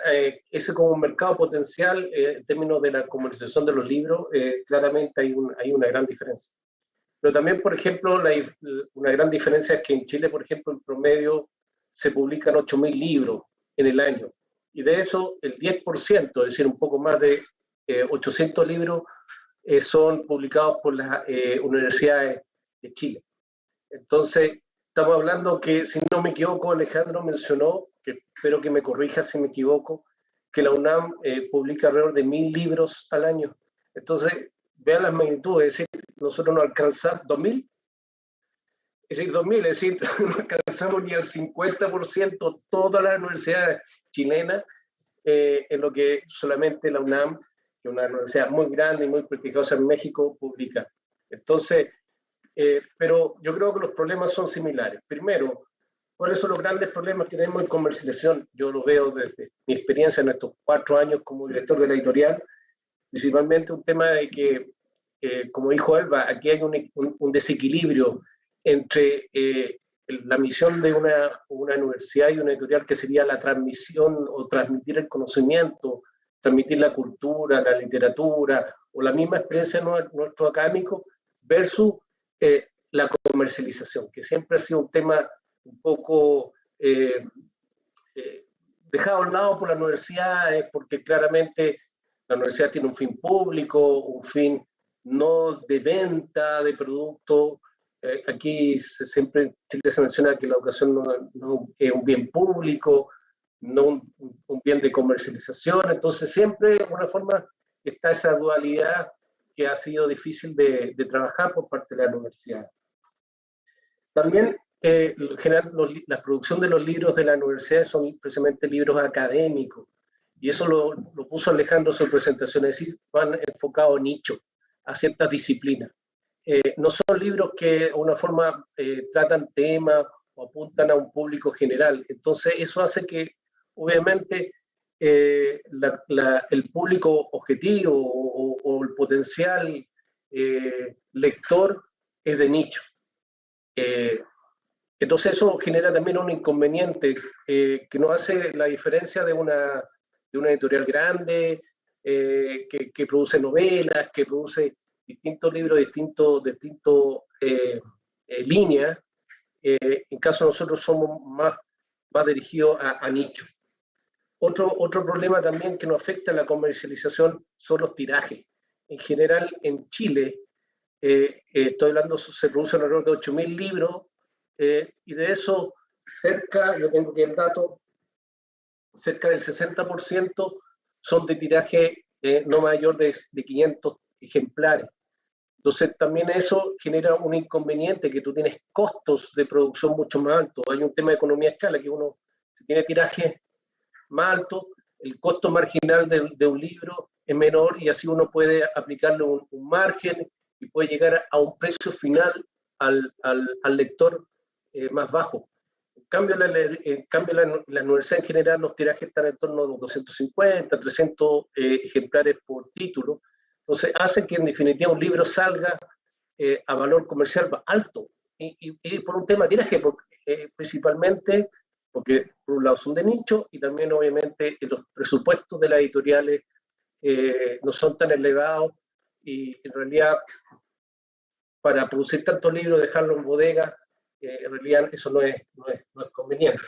ese como un mercado potencial en términos de la comercialización de los libros, claramente hay una gran diferencia. Pero también, por ejemplo, una gran diferencia es que en Chile, por ejemplo, en promedio se publican 8.000 libros en el año. Y de eso, el 10%, es decir, un poco más de 800 libros, son publicados por las universidades de Chile. Entonces, estamos hablando que, si no me equivoco, Alejandro mencionó, que espero que me corrija si me equivoco, que la UNAM publica alrededor de 1000 libros al año. Entonces, vean las magnitudes, es decir, nosotros no alcanzamos 2000, es decir, 2000, es decir, no alcanzamos ni al 50% todas las universidades chilenas, en lo que solamente la UNAM, que es una universidad muy grande y muy prestigiosa en México, publica. Entonces, pero yo creo que los problemas son similares. Primero, ¿cuáles son los grandes problemas que tenemos en comercialización? Yo lo veo desde mi experiencia en estos 4 años como director de la editorial, principalmente un tema de que, como dijo Elba, aquí hay un desequilibrio entre la misión de una universidad y una editorial, que sería la transmisión o transmitir el conocimiento, transmitir la cultura, la literatura o la misma experiencia nuestro académico, versus la comercialización, que siempre ha sido un tema un poco dejado a un lado por las universidades, porque claramente la universidad tiene un fin público, un fin no de venta de productos. Aquí siempre se menciona que la educación no es un bien público, no un bien de comercialización. Entonces siempre de alguna forma está esa dualidad que ha sido difícil de trabajar por parte de la universidad. También en general, la producción de los libros de la universidad son precisamente libros académicos, y eso lo puso Alejandro en su presentación, es decir, van enfocados a nicho, a ciertas disciplinas. No son libros que de alguna forma tratan temas o apuntan a un público general. Entonces eso hace que obviamente el público objetivo o el potencial lector es de nicho. Entonces eso genera también un inconveniente que no hace la diferencia de una editorial grande que produce novelas, que produce distintos libros, distintos líneas. En caso nosotros somos más dirigidos a nicho. Otro problema también que nos afecta a la comercialización son los tirajes. En general, en Chile, estoy hablando, se producen alrededor de 8000 libros, y de eso yo tengo aquí el dato, cerca del 60% son de tiraje no mayor de 500 ejemplares. Entonces también eso genera un inconveniente, que tú tienes costos de producción mucho más altos. Hay un tema de economía de escala, que uno, si tiene tiraje más alto, el costo marginal de un libro es menor, y así uno puede aplicarle un margen y puede llegar a un precio final al lector más bajo. En cambio, la universidad en general, los tirajes están en torno a los 250, 300 ejemplares por título. Entonces hace que en definitiva un libro salga a valor comercial alto, y por un tema de tiraje, principalmente porque por un lado son de nicho, y también obviamente los presupuestos de las editoriales no son tan elevados, y en realidad para producir tantos libros, dejarlos en bodega, en realidad eso no es conveniente.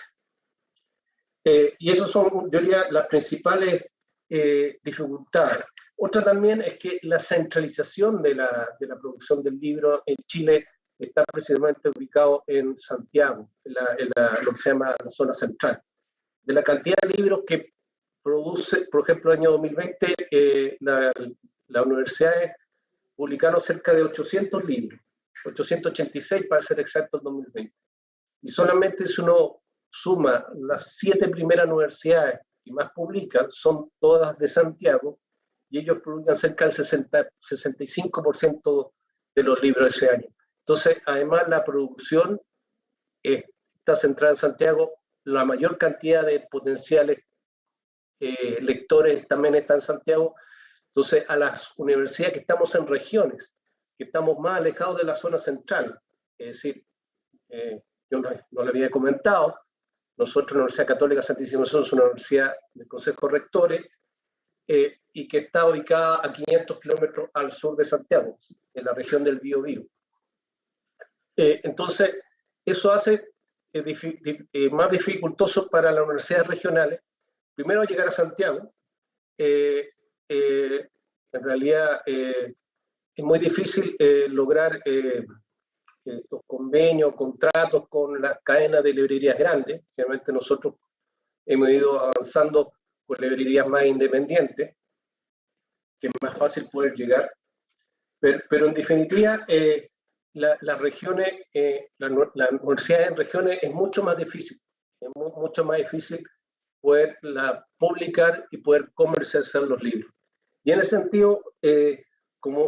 Y esas son, yo diría, las principales dificultades. Otra también es que la centralización de la producción del libro en Chile está precisamente ubicado en Santiago, en lo que se llama la zona central. De la cantidad de libros que produce, por ejemplo, el año 2020, las universidades publicaron cerca de 800 libros, 886 para ser exacto en 2020. Y solamente si uno suma las 7 primeras universidades que más publican, son todas de Santiago, y ellos publican cerca del 65% de los libros ese año. Entonces, además, la producción está centrada en Santiago, la mayor cantidad de potenciales lectores también está en Santiago. Entonces, a las universidades que estamos en regiones, que estamos más alejados de la zona central, es decir, yo no lo había comentado, nosotros, la Universidad Católica Santísimo, somos una universidad del Consejo de Rectores, y que está ubicada a 500 kilómetros al sur de Santiago, en la región del Biobío. Entonces, eso hace más dificultoso para las universidades regionales, primero llegar a Santiago. En realidad, es muy difícil lograr estos convenios, contratos con las cadenas de librerías grandes. Generalmente nosotros hemos ido avanzando con librerías más independientes, que es más fácil poder llegar. Pero en definitiva, las regiones, la universidad en regiones es mucho más difícil. Es mucho más difícil poder publicar y poder comercializar los libros. Y en ese sentido, como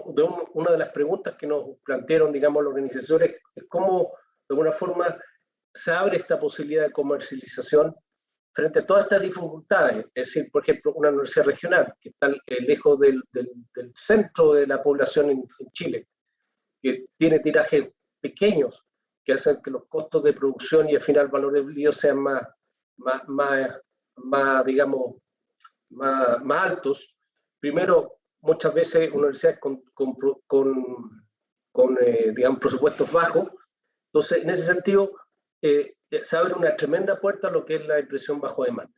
una de las preguntas que nos plantearon, digamos, los organizadores, es cómo, de alguna forma, se abre esta posibilidad de comercialización frente a todas estas dificultades. Es decir, por ejemplo, una universidad regional que está lejos del centro de la población en Chile, que tiene tirajes pequeños, que hacen que los costos de producción y al final el valor del libro sean digamos, más altos. Primero, muchas veces universidades digamos, presupuestos bajos. Entonces, en ese sentido, se abre una tremenda puerta a lo que es la impresión bajo demanda.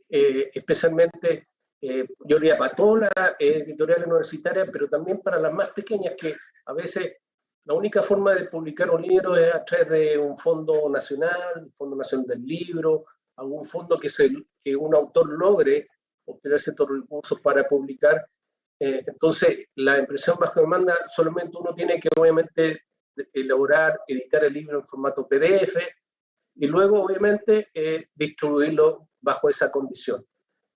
Especialmente, yo diría para todas las editoriales universitarias, pero también para las más pequeñas, que a veces la única forma de publicar un libro es a través de un fondo nacional, el Fondo Nacional del Libro, algún fondo que un autor logre obtener ciertos recursos para publicar. Entonces, la impresión bajo demanda, solamente uno tiene que, obviamente, elaborar, editar el libro en formato PDF y luego, obviamente, distribuirlo bajo esa condición.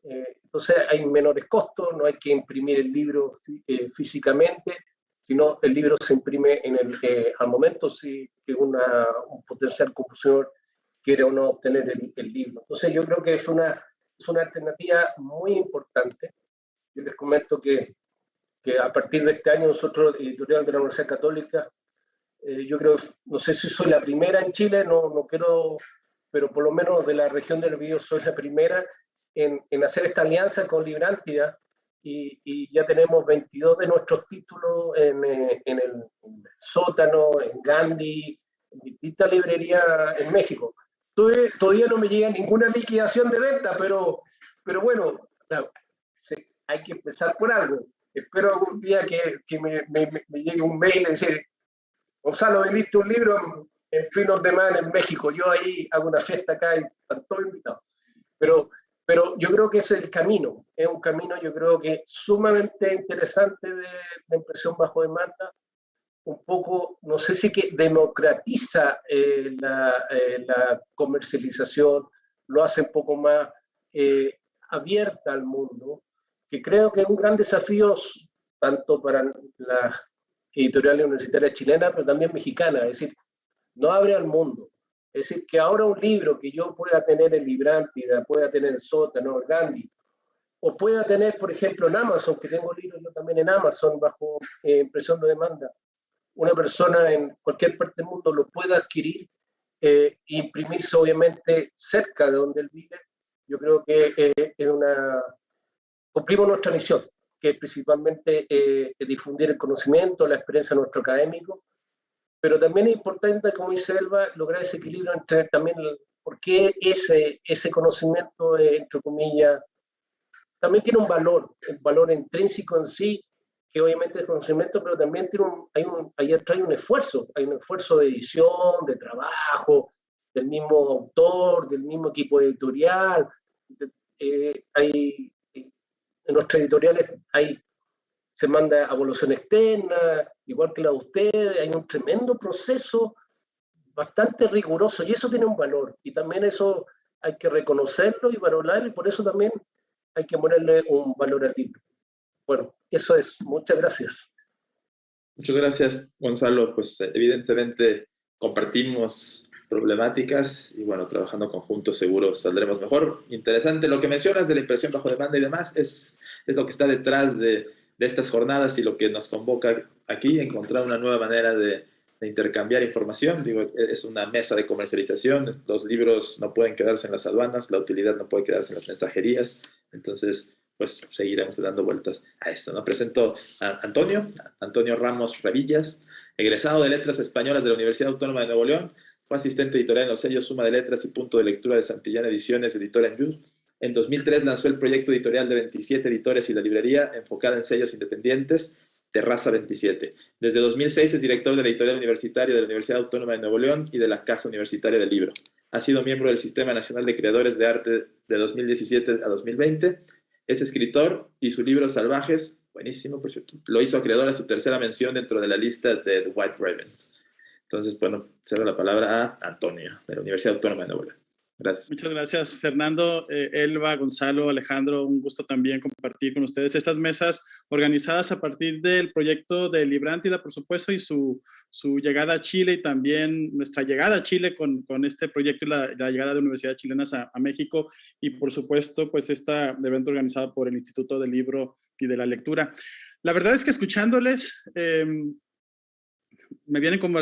Entonces, hay menores costos, no hay que imprimir el libro físicamente, sino el libro se imprime al momento si un potencial comprador quiere o no obtener el libro. Entonces, yo creo que es una alternativa muy importante. Yo les comento que a partir de este año nosotros, editorial de la Universidad Católica, yo creo, no sé si soy la primera en Chile, no quiero, pero por lo menos de la región del Biobío soy la primera en hacer esta alianza con Librántida, y ya tenemos 22 de nuestros títulos en el Sótano, en Gandhi, en distintas librerías en México. Todavía no me llega ninguna liquidación de venta, pero bueno, hay que empezar por algo. Espero algún día que me llegue un mail y decir: Gonzalo, vendiste un libro en Print on Demand en México. Yo ahí hago una fiesta acá y están todos invitados. Pero yo creo que ese es el camino. Es un camino, yo creo que sumamente interesante de impresión bajo demanda. Un poco, no sé si que democratiza la comercialización, lo hace un poco más abierta al mundo, que creo que es un gran desafío tanto para las editoriales universitarias chilenas, pero también mexicanas. Es decir, no abre al mundo. Es decir, que ahora un libro que yo pueda tener en Librántida, pueda tener en Sótano, en Gandhi, o pueda tener, por ejemplo, en Amazon, que tengo libros yo también en Amazon bajo impresión de demanda, una persona en cualquier parte del mundo lo pueda adquirir e imprimirse obviamente cerca de donde él vive. Yo creo que cumplimos nuestra misión, que es principalmente difundir el conocimiento, la experiencia de nuestro académico, pero también es importante, como dice Elba, lograr ese equilibrio entre también por qué ese conocimiento, entre comillas, también tiene un valor intrínseco en sí, que obviamente es conocimiento, pero también ahí trae un esfuerzo de edición, de trabajo, del mismo autor, del mismo equipo editorial. En nuestras editoriales se manda a evaluación externa, igual que la de ustedes, hay un tremendo proceso bastante riguroso, y eso tiene un valor, y también eso hay que reconocerlo y valorarlo, y por eso también hay que ponerle un valor al libro. Bueno, eso es. Muchas gracias. Muchas gracias, Gonzalo. Pues evidentemente compartimos problemáticas y bueno, trabajando conjuntos seguro saldremos mejor. Interesante lo que mencionas de la impresión bajo demanda y demás, es lo que está detrás de estas jornadas y lo que nos convoca aquí, encontrar una nueva manera de intercambiar información. Digo, es una mesa de comercialización, los libros no pueden quedarse en las aduanas, la utilidad no puede quedarse en las mensajerías, entonces pues seguiremos dando vueltas a esto, ¿no? Presento a Antonio Ramos Revillas, egresado de Letras Españolas de la Universidad Autónoma de Nuevo León, fue asistente editorial en los sellos Suma de Letras y Punto de Lectura de Santillán Ediciones, editora en Youth. En 2003 lanzó el proyecto editorial de 27 editores y la librería, enfocada en sellos independientes. Terraza 27. Desde 2006 es director de la editorial universitaria de la Universidad Autónoma de Nuevo León y de la Casa Universitaria del Libro. Ha sido miembro del Sistema Nacional de Creadores de Arte de 2017 a 2020. Es escritor y su libro Salvajes, buenísimo, por cierto, lo hizo acreedor a su tercera mención dentro de la lista de The White Ravens. Entonces, bueno, cedo la palabra a Antonio, de la Universidad Autónoma de Nuevo León. Gracias. Muchas gracias, Fernando, Elba, Gonzalo, Alejandro. Un gusto también compartir con ustedes estas mesas organizadas a partir del proyecto de Librántida, por supuesto, y su llegada a Chile y también nuestra llegada a Chile con este proyecto y la llegada de universidades chilenas a México y, por supuesto, pues este evento organizado por el Instituto del Libro y de la Lectura. La verdad es que escuchándoles, me vienen como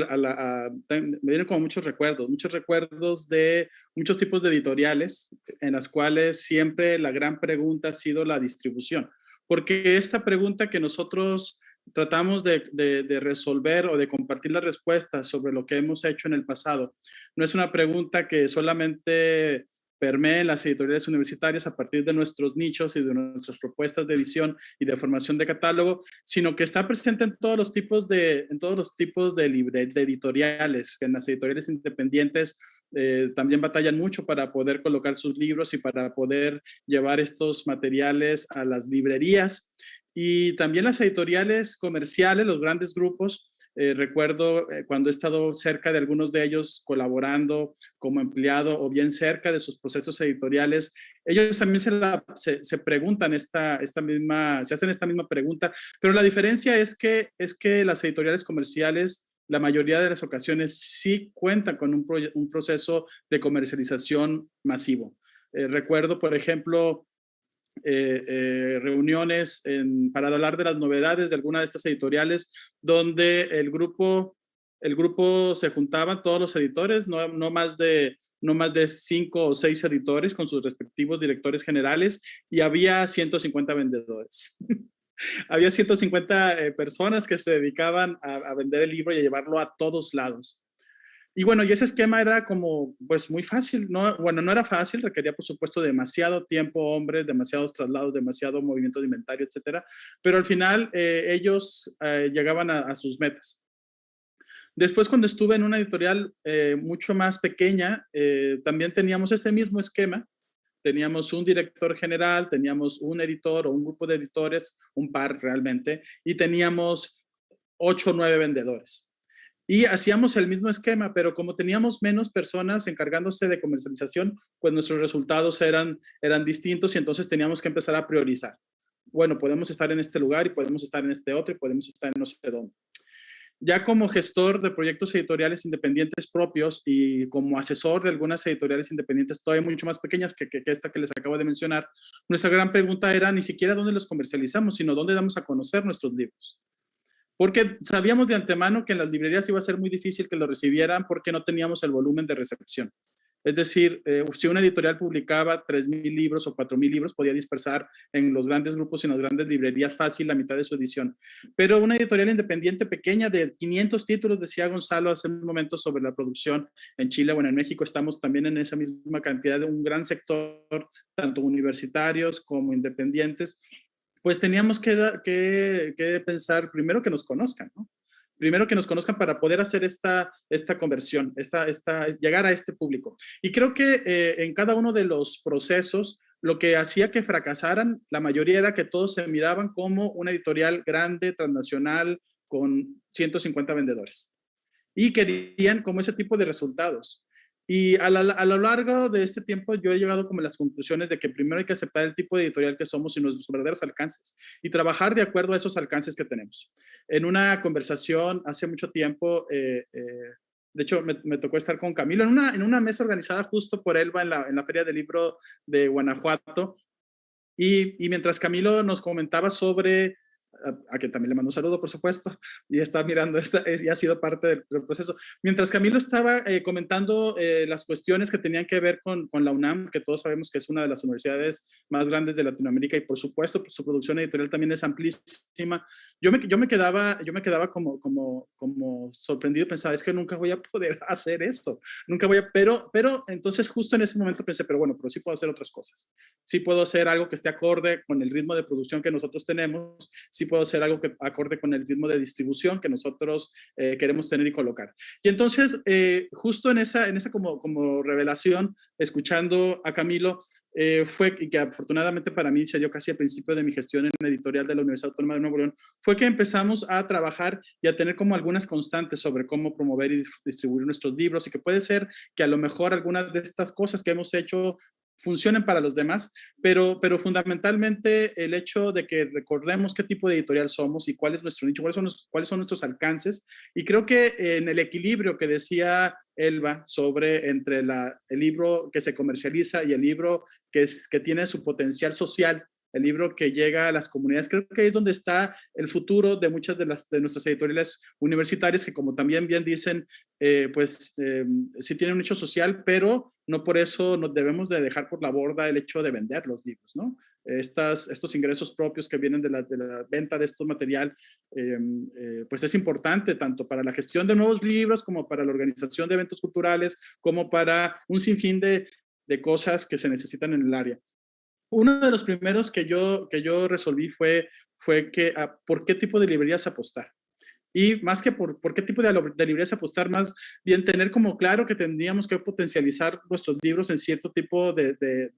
muchos recuerdos de muchos tipos de editoriales en las cuales siempre la gran pregunta ha sido la distribución, porque esta pregunta que nosotros tratamos de resolver o de compartir las respuestas sobre lo que hemos hecho en el pasado, no es una pregunta que solamente permea en las editoriales universitarias a partir de nuestros nichos y de nuestras propuestas de edición y de formación de catálogo, sino que está presente en todos los tipos de editoriales. En las editoriales independientes también batallan mucho para poder colocar sus libros y para poder llevar estos materiales a las librerías. Y también las editoriales comerciales, los grandes grupos. Recuerdo cuando he estado cerca de algunos de ellos colaborando como empleado o bien cerca de sus procesos editoriales, ellos también se preguntan se hacen esta misma pregunta, pero la diferencia es que las editoriales comerciales, la mayoría de las ocasiones, sí cuentan con un proceso de comercialización masivo. Recuerdo, por ejemplo, reuniones para hablar de las novedades de alguna de estas editoriales, donde el grupo se juntaban todos los editores, no más de 5 o 6 editores con sus respectivos directores generales, y había 150 vendedores. Había 150 personas que se dedicaban a vender el libro y a llevarlo a todos lados. Y bueno, y ese esquema era como, pues muy fácil, ¿no? Bueno, no era fácil, requería por supuesto demasiado tiempo, hombres, demasiados traslados, demasiado movimiento de inventario, etcétera, pero al final ellos llegaban a sus metas. Después, cuando estuve en una editorial mucho más pequeña, también teníamos ese mismo esquema. Teníamos un director general, teníamos un editor o un grupo de editores, un par realmente, y teníamos 8 o 9 vendedores. Y hacíamos el mismo esquema, pero como teníamos menos personas encargándose de comercialización, pues nuestros resultados eran distintos y entonces teníamos que empezar a priorizar. Bueno, podemos estar en este lugar y podemos estar en este otro y podemos estar en no sé dónde. Ya como gestor de proyectos editoriales independientes propios y como asesor de algunas editoriales independientes todavía mucho más pequeñas que esta que les acabo de mencionar, nuestra gran pregunta era ni siquiera dónde los comercializamos, sino dónde damos a conocer nuestros libros. Porque sabíamos de antemano que en las librerías iba a ser muy difícil que lo recibieran porque no teníamos el volumen de recepción. Es decir, si una editorial publicaba 3,000 libros o 4,000 libros, podía dispersar en los grandes grupos y en las grandes librerías fácil la mitad de su edición. Pero una editorial independiente pequeña de 500 títulos, decía Gonzalo hace un momento sobre la producción en Chile, bueno, en México estamos también en esa misma cantidad de un gran sector, tanto universitarios como independientes, pues teníamos que pensar primero que nos conozcan, ¿no? Primero que nos conozcan para poder hacer esta conversión, llegar a este público. Y creo que en cada uno de los procesos, lo que hacía que fracasaran, la mayoría era que todos se miraban como una editorial grande, transnacional, con 150 vendedores. Y querían como ese tipo de resultados. Y a lo largo de este tiempo yo he llegado como a las conclusiones de que primero hay que aceptar el tipo de editorial que somos y nuestros verdaderos alcances y trabajar de acuerdo a esos alcances que tenemos. En una conversación hace mucho tiempo, de hecho me tocó estar con Camilo en una mesa organizada justo por Elba en la Feria del Libro de Guanajuato, y mientras Camilo nos comentaba sobre a quien también le mando un saludo, por supuesto, y está mirando y ha sido parte del proceso. Mientras Camilo estaba comentando las cuestiones que tenían que ver con la UNAM, que todos sabemos que es una de las universidades más grandes de Latinoamérica y por supuesto su producción editorial también es amplísima, yo me quedaba como sorprendido, pensaba, es que nunca voy a poder hacer esto, nunca voy a, pero entonces justo en ese momento pensé, pero sí puedo hacer otras cosas, sí puedo hacer algo que esté acorde con el ritmo de producción que nosotros tenemos, sí puedo hacer algo que acorde con el ritmo de distribución que nosotros queremos tener y colocar. Y entonces, justo en esa como revelación, escuchando a Camilo, fue que afortunadamente para mí se dio casi al principio de mi gestión en la editorial de la Universidad Autónoma de Nuevo León, fue que empezamos a trabajar y a tener como algunas constantes sobre cómo promover y distribuir nuestros libros, y que puede ser que a lo mejor algunas de estas cosas que hemos hecho funcionen para los demás, pero fundamentalmente el hecho de que recordemos qué tipo de editorial somos y cuál es nuestro nicho, cuáles son nuestros alcances, y creo que en el equilibrio que decía Elba sobre entre el libro que se comercializa y el libro que tiene su potencial social, el libro que llega a las comunidades, creo que es donde está el futuro de muchas de nuestras editoriales universitarias, que como también bien dicen, sí tienen un nicho social, pero no por eso nos debemos de dejar por la borda el hecho de vender los libros, ¿no? Estos ingresos propios que vienen de la venta de estos material, pues es importante tanto para la gestión de nuevos libros, como para la organización de eventos culturales, como para un sinfín de cosas que se necesitan en el área. Uno de los primeros que yo resolví fue que por qué tipo de librerías apostar. Y más que por qué tipo de librerías apostar, más bien tener como claro que tendríamos que potencializar nuestros libros en cierto tipo de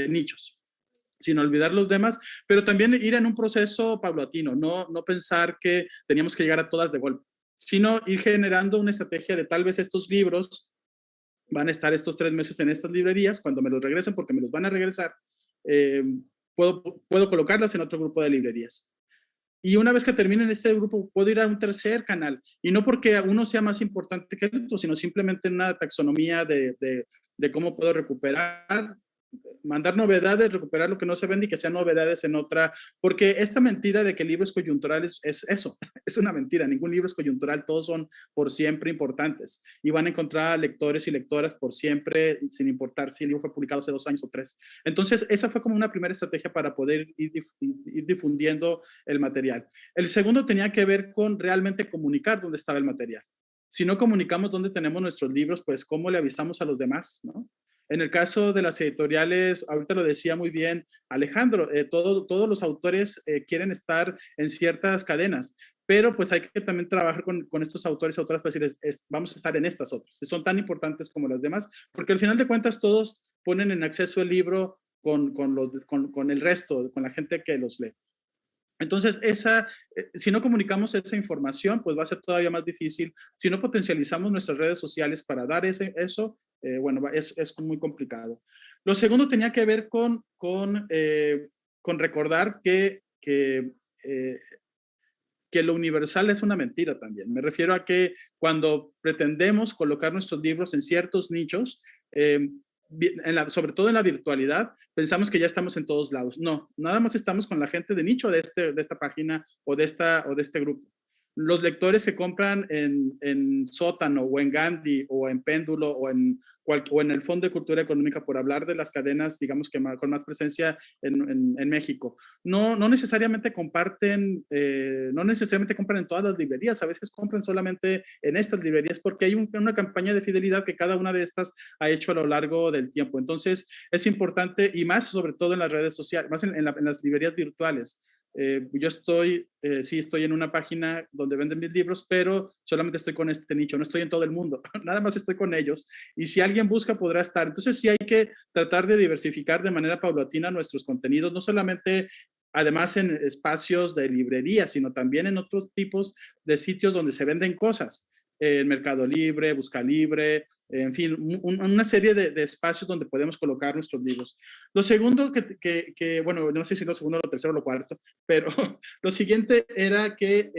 nichos, sin olvidar los demás, pero también ir en un proceso paulatino, no pensar que teníamos que llegar a todas de golpe, sino ir generando una estrategia de tal vez estos libros van a estar estos 3 meses en estas librerías, cuando me los regresen, porque me los van a regresar, puedo colocarlas en otro grupo de librerías. Y una vez que termine en este grupo, puedo ir a un tercer canal. Y no porque uno sea más importante que el otro, sino simplemente en una taxonomía de cómo puedo recuperar, mandar novedades, recuperar lo que no se vende y que sean novedades en otra. Porque esta mentira de que el libro es coyuntural es eso, es una mentira. Ningún libro es coyuntural, todos son por siempre importantes. Y van a encontrar lectores y lectoras por siempre, sin importar si el libro fue publicado hace 2 años o 3. Entonces, esa fue como una primera estrategia para poder ir difundiendo el material. El segundo tenía que ver con realmente comunicar dónde estaba el material. Si no comunicamos dónde tenemos nuestros libros, pues cómo le avisamos a los demás, ¿no? En el caso de las editoriales, ahorita lo decía muy bien Alejandro, todos los autores quieren estar en ciertas cadenas, pero pues hay que también trabajar con estos autores y autoras para decirles, vamos a estar en estas otras, son tan importantes como las demás, porque al final de cuentas todos ponen en acceso el libro con el resto, con la gente que los lee. Entonces, si no comunicamos esa información, pues va a ser todavía más difícil. Si no potencializamos nuestras redes sociales para dar eso, es muy complicado. Lo segundo tenía que ver con recordar que lo universal es una mentira también. Me refiero a que cuando pretendemos colocar nuestros libros en ciertos nichos, sobre todo en la virtualidad, pensamos que ya estamos en todos lados. No, nada más estamos con la gente de nicho de esta página o de este grupo. Los lectores que compran en Sótano o en Gandhi o en Péndulo o en el Fondo de Cultura Económica, por hablar de las cadenas, digamos que con más presencia en México, no necesariamente comparten, no necesariamente compran en todas las librerías, a veces compran solamente en estas librerías porque hay una campaña de fidelidad que cada una de estas ha hecho a lo largo del tiempo. Entonces es importante, y más sobre todo en las redes sociales, más en las librerías virtuales. Yo estoy en una página donde venden mis libros, pero solamente estoy con este nicho, no estoy en todo el mundo, nada más estoy con ellos, y si alguien busca podrá estar. Entonces sí hay que tratar de diversificar de manera paulatina nuestros contenidos, no solamente además en espacios de librería, sino también en otros tipos de sitios donde se venden cosas, Mercado Libre, Busca Libre, en fin, una serie de espacios donde podemos colocar nuestros libros. Lo segundo bueno, no sé si lo segundo, lo tercero o lo cuarto, pero lo siguiente era que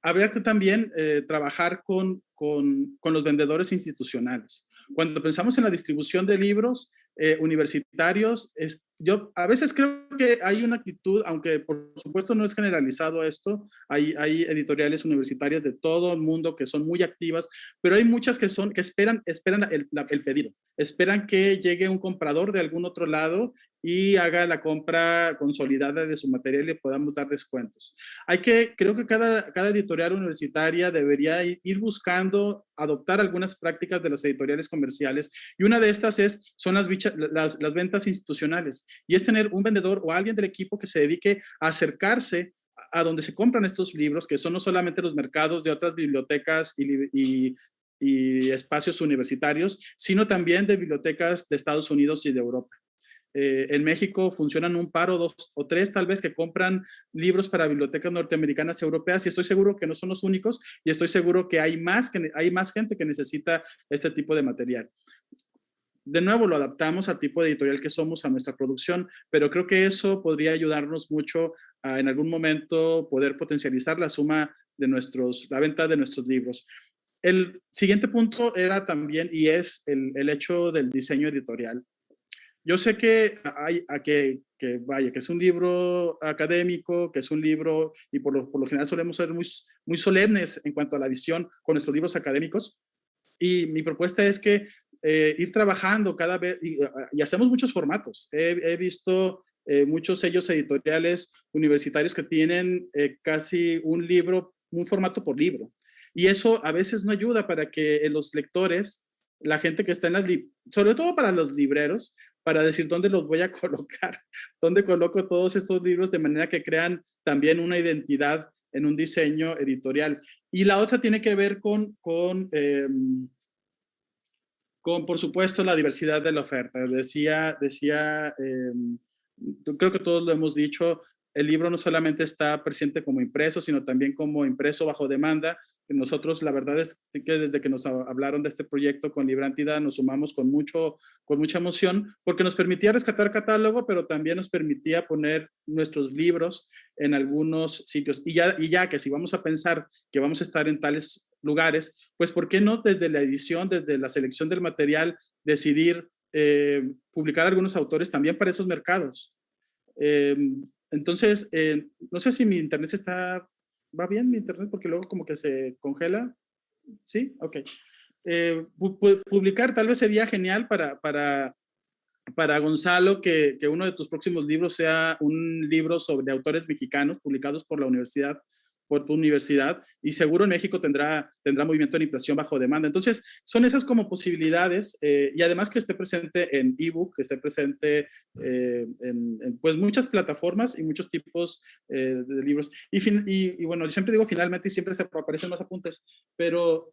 habría que también trabajar con los vendedores institucionales. Cuando pensamos en la distribución de libros universitarios, yo a veces creo que hay una actitud, aunque por supuesto no es generalizado esto, hay editoriales universitarias de todo el mundo que son muy activas, pero hay muchas que esperan el pedido, esperan que llegue un comprador de algún otro lado y haga la compra consolidada de su material y podamos dar descuentos. Creo que cada editorial universitaria debería ir buscando adoptar algunas prácticas de las editoriales comerciales, y una de estas son las ventas institucionales, y es tener un vendedor o alguien del equipo que se dedique a acercarse a donde se compran estos libros, que son no solamente los mercados de otras bibliotecas y espacios universitarios, sino también de bibliotecas de Estados Unidos y de Europa. En México funcionan un par o dos o tres tal vez que compran libros para bibliotecas norteamericanas y europeas, y estoy seguro que no son los únicos, y estoy seguro que hay más gente que necesita este tipo de material. De nuevo, lo adaptamos al tipo de editorial que somos, a nuestra producción, pero creo que eso podría ayudarnos mucho a en algún momento poder potencializar la suma de la venta de nuestros libros. El siguiente punto era también, y es el hecho del diseño editorial. Yo sé que que es un libro académico, que es un libro, y por lo general solemos ser muy solemnes en cuanto a la edición con nuestros libros académicos, y mi propuesta es que ir trabajando cada vez, y hacemos muchos formatos. He visto muchos sellos editoriales universitarios que tienen casi un formato por libro, y eso a veces no ayuda para que los lectores, la gente que está sobre todo para los libreros, para decir dónde los voy a colocar, dónde coloco todos estos libros, de manera que crean también una identidad en un diseño editorial. Y la otra tiene que ver con por supuesto, la diversidad de la oferta. Creo que todos lo hemos dicho, el libro no solamente está presente como impreso, sino también como impreso bajo demanda. Nosotros, la verdad es que desde que nos hablaron de este proyecto con Librántida, nos sumamos con mucha emoción, porque nos permitía rescatar catálogo, pero también nos permitía poner nuestros libros en algunos sitios. Y ya que si vamos a pensar que vamos a estar en tales lugares, pues ¿por qué no desde la edición, desde la selección del material, decidir publicar algunos autores también para esos mercados? Entonces, no sé si mi internet ¿va bien mi internet? Porque luego como que se congela. ¿Sí? Ok. Publicar tal vez sería genial para Gonzalo, que uno de tus próximos libros sea un libro sobre autores mexicanos publicados por tu universidad, y seguro en México tendrá movimiento en impresión bajo demanda. Entonces, son esas como posibilidades, y además que esté presente en ebook, que esté presente en pues muchas plataformas y muchos tipos de libros. Y bueno, yo siempre digo finalmente, y siempre se aparecen más apuntes, pero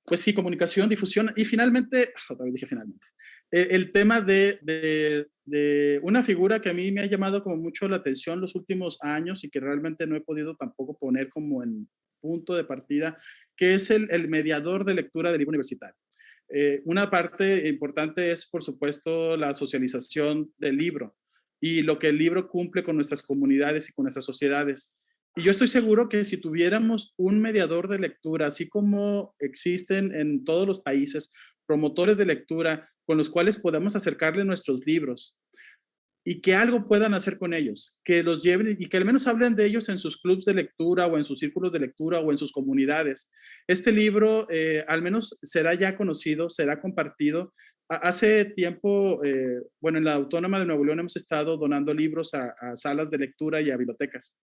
pues sí, comunicación, difusión, y finalmente, otra vez dije finalmente, el tema de una figura que a mí me ha llamado como mucho la atención los últimos años, y que realmente no he podido tampoco poner como en punto de partida, que es el mediador de lectura del libro universitario. Una parte importante es, por supuesto, la socialización del libro y lo que el libro cumple con nuestras comunidades y con nuestras sociedades. Y yo estoy seguro que si tuviéramos un mediador de lectura, así como existen en todos los países promotores de lectura con los cuales podamos acercarle nuestros libros y que algo puedan hacer con ellos, que los lleven y que al menos hablen de ellos en sus clubs de lectura o en sus círculos de lectura o en sus comunidades. Este libro al menos será ya conocido, será compartido. Hace tiempo, bueno, en la Autónoma de Nuevo León hemos estado donando libros a salas de lectura y a bibliotecas.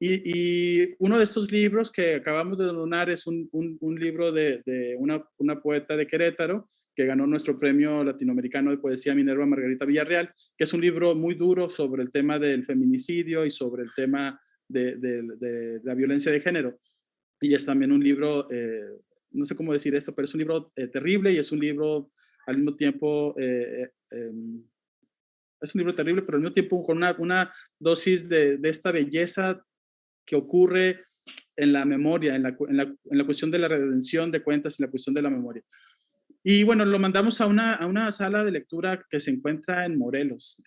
Y uno de estos libros que acabamos de donar es un libro de una poeta de Querétaro que ganó nuestro premio latinoamericano de poesía Minerva Margarita Villarreal, que es un libro muy duro sobre el tema del feminicidio y sobre el tema de la violencia de género. Y es también un libro, no sé cómo decir esto, pero es un libro terrible, y es un libro al mismo tiempo... es un libro terrible, pero al mismo tiempo con una dosis de esta belleza que ocurre en la memoria, en la cuestión de la redención de cuentas y la cuestión de la memoria. Y bueno, lo mandamos a una sala de lectura que se encuentra en Morelos.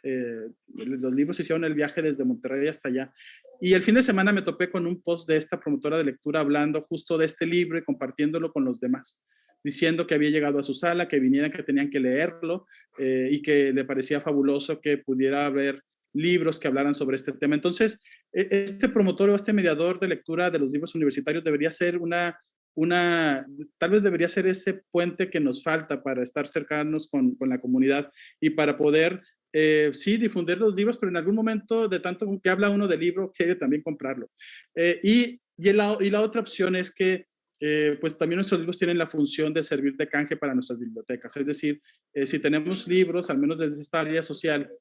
Los libros hicieron el viaje desde Monterrey hasta allá. Y el fin de semana me topé con un post de esta promotora de lectura hablando justo de este libro y compartiéndolo con los demás, diciendo que había llegado a su sala, que vinieran, que tenían que leerlo, y que le parecía fabuloso que pudiera haber libros que hablaran sobre este tema. Entonces, este promotor o este mediador de lectura de los libros universitarios debería ser una tal vez debería ser ese puente que nos falta para estar cercanos con la comunidad y para poder, sí, difundir los libros, pero en algún momento, de tanto que habla uno del libro, quiere también comprarlo. Y la otra opción es que pues también nuestros libros tienen la función de servir de canje para nuestras bibliotecas. Es decir, si tenemos libros, al menos desde esta área social,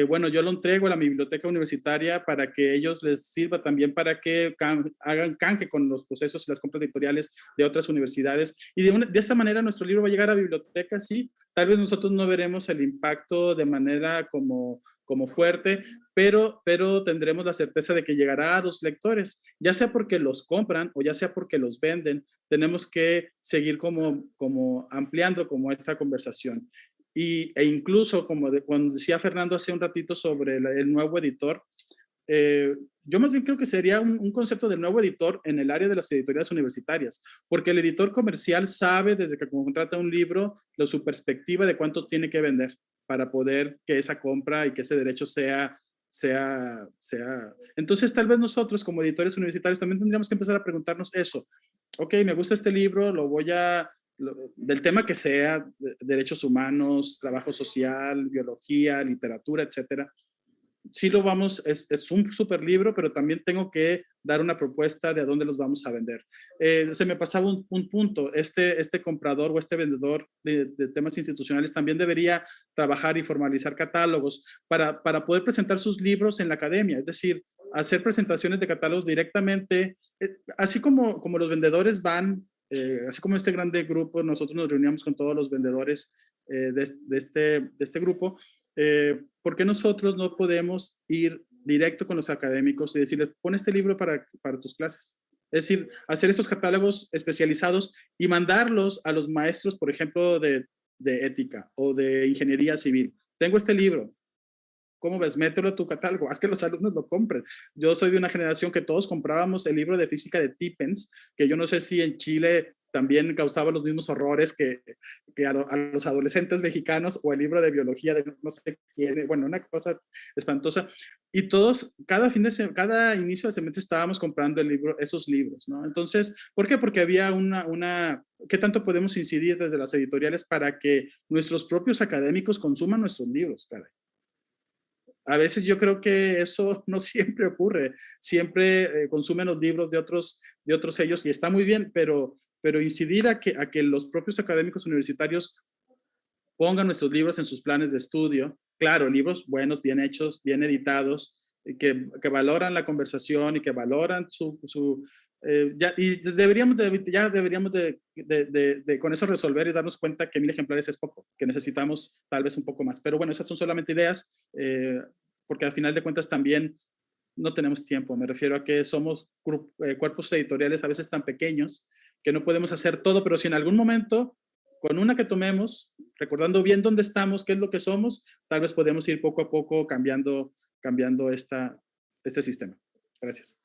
bueno, yo lo entrego a la biblioteca universitaria para que ellos les sirva también para que hagan canje con los procesos y las compras editoriales de otras universidades. Y de esta manera nuestro libro va a llegar a bibliotecas, sí. Tal vez nosotros no veremos el impacto de manera como fuerte, pero tendremos la certeza de que llegará a los lectores, ya sea porque los compran o ya sea porque los venden. Tenemos que seguir como ampliando como esta conversación. E incluso, cuando decía Fernando hace un ratito sobre el nuevo editor, yo más bien creo que sería un concepto del nuevo editor en el área de las editoriales universitarias, porque el editor comercial sabe desde que contrata un libro su perspectiva de cuánto tiene que vender para poder que esa compra y que ese derecho sea. Entonces, tal vez nosotros como editores universitarios también tendríamos que empezar a preguntarnos eso. Ok, me gusta este libro, del tema que sea, derechos humanos, trabajo social, biología, literatura, etcétera. Sí lo es un súper libro, pero también tengo que dar una propuesta de a dónde los vamos a vender. Se me pasaba un punto, este comprador o este vendedor de temas institucionales también debería trabajar y formalizar catálogos para poder presentar sus libros en la academia, es decir, hacer presentaciones de catálogos directamente, así como los vendedores van, así como este grande grupo, nosotros nos reuníamos con todos los vendedores de este grupo. ¿Por qué nosotros no podemos ir directo con los académicos y decirles, pon este libro para tus clases? Es decir, hacer estos catálogos especializados y mandarlos a los maestros, por ejemplo, de ética o de ingeniería civil. Tengo este libro. ¿Cómo ves? Mételo a tu catálogo, haz que los alumnos lo compren. Yo soy de una generación que todos comprábamos el libro de física de Tippens, que yo no sé si en Chile también causaba los mismos horrores que a los adolescentes mexicanos, o el libro de biología de no sé quién, bueno, una cosa espantosa. Y todos, cada inicio de semestre estábamos comprando esos libros, ¿no? Entonces, ¿por qué? Porque había ¿qué tanto podemos incidir desde las editoriales para que nuestros propios académicos consuman nuestros libros, caray? A veces yo creo que eso no siempre ocurre. Siempre consumen los libros de otros sellos y está muy bien, pero incidir a que los propios académicos universitarios pongan nuestros libros en sus planes de estudio. Claro, libros buenos, bien hechos, bien editados, que valoran la conversación y que valoran y deberíamos con eso resolver y darnos cuenta que 1000 ejemplares es poco, que necesitamos tal vez un poco más. Pero bueno, esas son solamente ideas, porque al final de cuentas también no tenemos tiempo. Me refiero a que somos cuerpos editoriales a veces tan pequeños que no podemos hacer todo, pero si en algún momento, con una que tomemos, recordando bien dónde estamos, qué es lo que somos, tal vez podemos ir poco a poco cambiando este sistema. Gracias.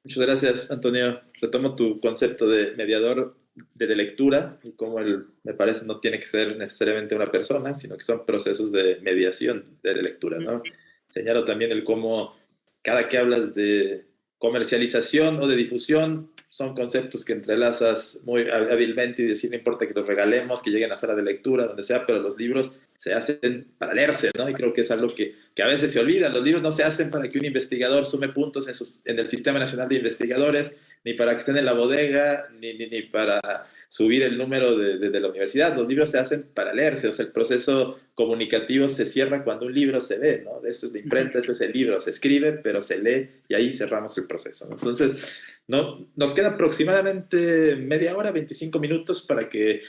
Muchas gracias, Antonio. Retomo tu concepto de mediador de lectura y cómo me parece, no tiene que ser necesariamente una persona, sino que son procesos de mediación de lectura, ¿no? Señalo también el cómo cada que hablas de comercialización o de difusión, son conceptos que entrelazas muy hábilmente y decir, no importa que los regalemos, que lleguen a sala de lectura, donde sea, pero los libros se hacen para leerse, ¿no? Y creo que es algo que a veces se olvida. Los libros no se hacen para que un investigador sume puntos en el Sistema Nacional de Investigadores, ni para que estén en la bodega, ni para subir el número de la universidad. Los libros se hacen para leerse, o sea, el proceso comunicativo se cierra cuando un libro se ve, ¿no? Eso es la imprenta, eso es el libro, se escribe, pero se lee y ahí cerramos el proceso, ¿no? Entonces, nos queda aproximadamente media hora, 25 minutos para que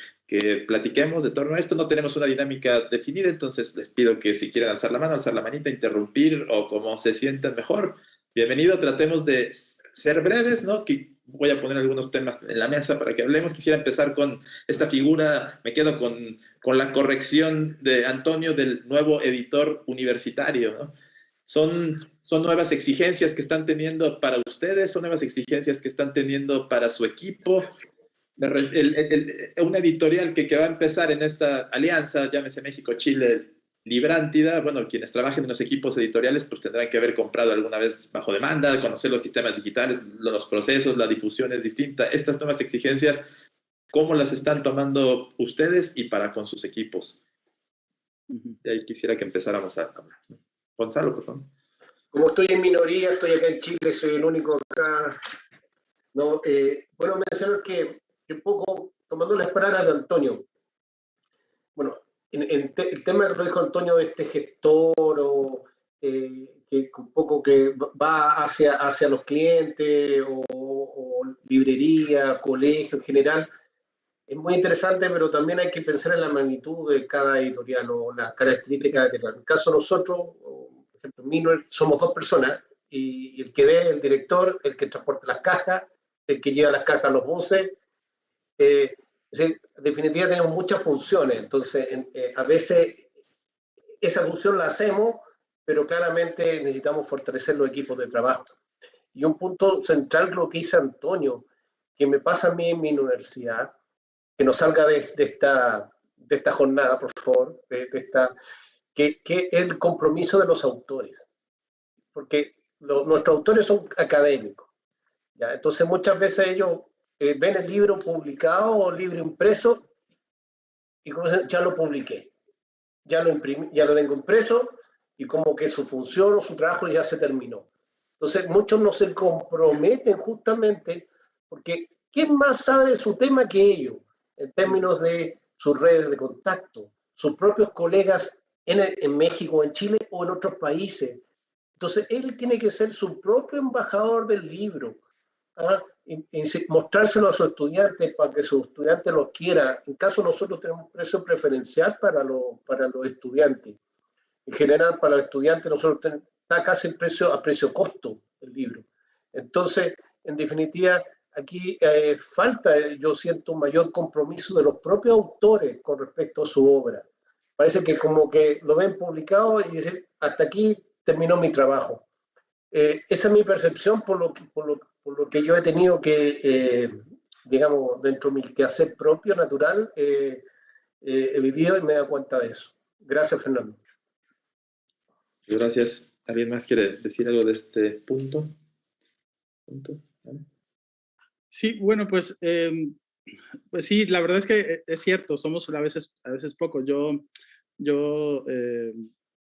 platiquemos de torno a esto. No tenemos una dinámica definida, entonces les pido que si quieren alzar la mano, alzar la manita, interrumpir o como se sientan mejor. Bienvenido, tratemos de ser breves, ¿no? Que voy a poner algunos temas en la mesa para que hablemos. Quisiera empezar con esta figura, me quedo con la corrección de Antonio del nuevo editor universitario, ¿no? Son nuevas exigencias que están teniendo para ustedes, son nuevas exigencias que están teniendo para su equipo. Una editorial que va a empezar en esta alianza, llámese México-Chile, Librántida, bueno, quienes trabajen en los equipos editoriales pues tendrán que haber comprado alguna vez bajo demanda, conocer los sistemas digitales, los procesos, la difusión es distinta. Estas nuevas exigencias, ¿cómo las están tomando ustedes y para con sus equipos? De ahí quisiera que empezáramos a hablar. Gonzalo, por favor. Como estoy en minoría, estoy acá en Chile, soy el único acá. No, bueno, mencionar que un poco, tomando las palabras de Antonio, bueno, el tema que lo dijo Antonio de este gestor o que un poco que va hacia los clientes o librería, colegio en general, es muy interesante, pero también hay que pensar en la magnitud de cada editorial o las características de cada editorial. En el caso de nosotros, por ejemplo, Minor, somos 2 personas y el que ve, el director, el que transporta las cajas, el que lleva las cajas a los buses. En definitiva tenemos muchas funciones, entonces a veces esa función la hacemos, pero claramente necesitamos fortalecer los equipos de trabajo. Y un punto central, lo que dice Antonio, que me pasa a mí en mi universidad, que no salga de esta jornada, por favor, que es el compromiso de los autores, porque nuestros autores son académicos, ¿ya? Entonces muchas veces ellos ven el libro publicado o el libro impreso y como dicen, ya lo publiqué, ya lo imprimí, ya lo tengo impreso y como que su función o su trabajo ya se terminó. Entonces muchos no se comprometen justamente porque ¿quién más sabe de su tema que ellos? En términos de sus redes de contacto, sus propios colegas en México, en Chile o en otros países. Entonces él tiene que ser su propio embajador del libro, ¿ah? Y mostrárselo a sus estudiantes para que sus estudiantes los quieran. En caso nosotros tenemos un precio preferencial para los estudiantes. En general, para los estudiantes nosotros está casi el precio a precio costo el libro. Entonces, en definitiva, aquí falta, yo siento, un mayor compromiso de los propios autores con respecto a su obra. Parece que como que lo ven publicado y dicen, hasta aquí terminó mi trabajo. Esa es mi percepción por lo que yo he tenido que, digamos, dentro de mi quehacer propio, natural, he vivido y me he dado cuenta de eso. Gracias, Fernando. Gracias. ¿Alguien más quiere decir algo de este punto? ¿Vale? Sí, bueno, pues sí, la verdad es que es cierto, somos a veces poco. Yo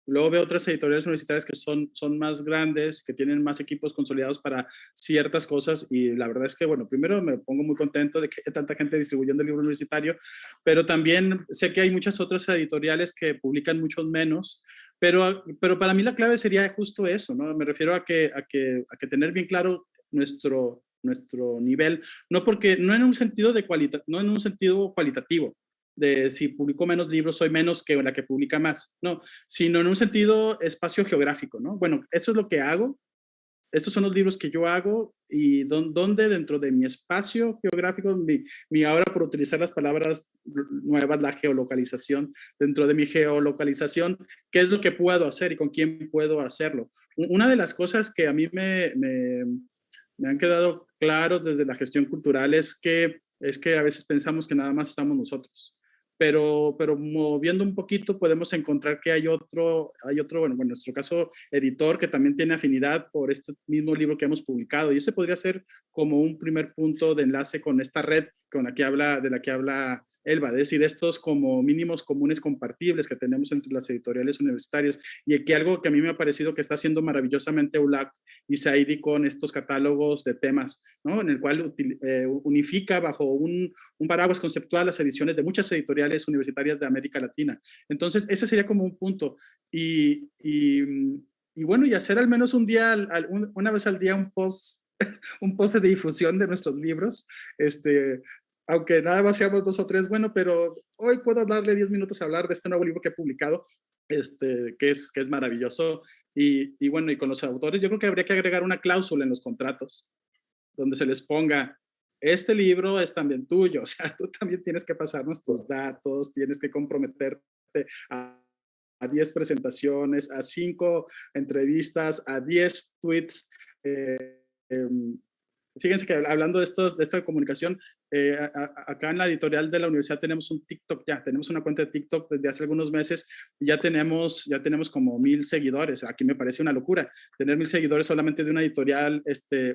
luego veo otras editoriales universitarias que son más grandes, que tienen más equipos consolidados para ciertas cosas y la verdad es que, bueno, primero me pongo muy contento de que haya tanta gente distribuyendo el libro universitario, pero también sé que hay muchas otras editoriales que publican muchos menos, pero para mí la clave sería justo eso, ¿no? Me refiero a que tener bien claro nuestro nivel, no en un sentido no en un sentido cualitativo, de si publico menos libros soy menos que la que publica más, no, sino en un sentido espacio geográfico, ¿no? Bueno, eso es lo que hago, estos son los libros que yo hago y donde dentro de mi espacio geográfico, mi ahora por utilizar las palabras nuevas, la geolocalización, dentro de mi geolocalización, ¿qué es lo que puedo hacer y con quién puedo hacerlo? Una de las cosas que a mí me han quedado claros desde la gestión cultural es que a veces pensamos que nada más estamos nosotros. Pero moviendo un poquito podemos encontrar que hay otro, bueno, en nuestro caso, editor que también tiene afinidad por este mismo libro que hemos publicado. Y ese podría ser como un primer punto de enlace con esta red de la que habla Elba, es decir, estos como mínimos comunes compartibles que tenemos entre las editoriales universitarias y que algo que a mí me ha parecido que está haciendo maravillosamente ULAC y Saidi con estos catálogos de temas, ¿no? En el cual unifica bajo un paraguas conceptual las ediciones de muchas editoriales universitarias de América Latina. Entonces, ese sería como un punto. Y bueno, y hacer al menos una vez al día un post de difusión de nuestros libros, aunque nada más seamos 2 o 3, bueno, pero hoy puedo darle 10 minutos a hablar de este nuevo libro que he publicado, que es maravilloso. Y bueno, y con los autores yo creo que habría que agregar una cláusula en los contratos donde se les ponga, este libro es también tuyo, o sea, tú también tienes que pasarnos tus datos, tienes que comprometerte a 10 presentaciones, a 5 entrevistas, a 10 tweets, Fíjense que hablando de esta comunicación, acá en la editorial de la universidad tenemos un TikTok ya, tenemos una cuenta de TikTok desde hace algunos meses y ya tenemos como 1,000 seguidores. Aquí me parece una locura tener 1,000 seguidores solamente de una editorial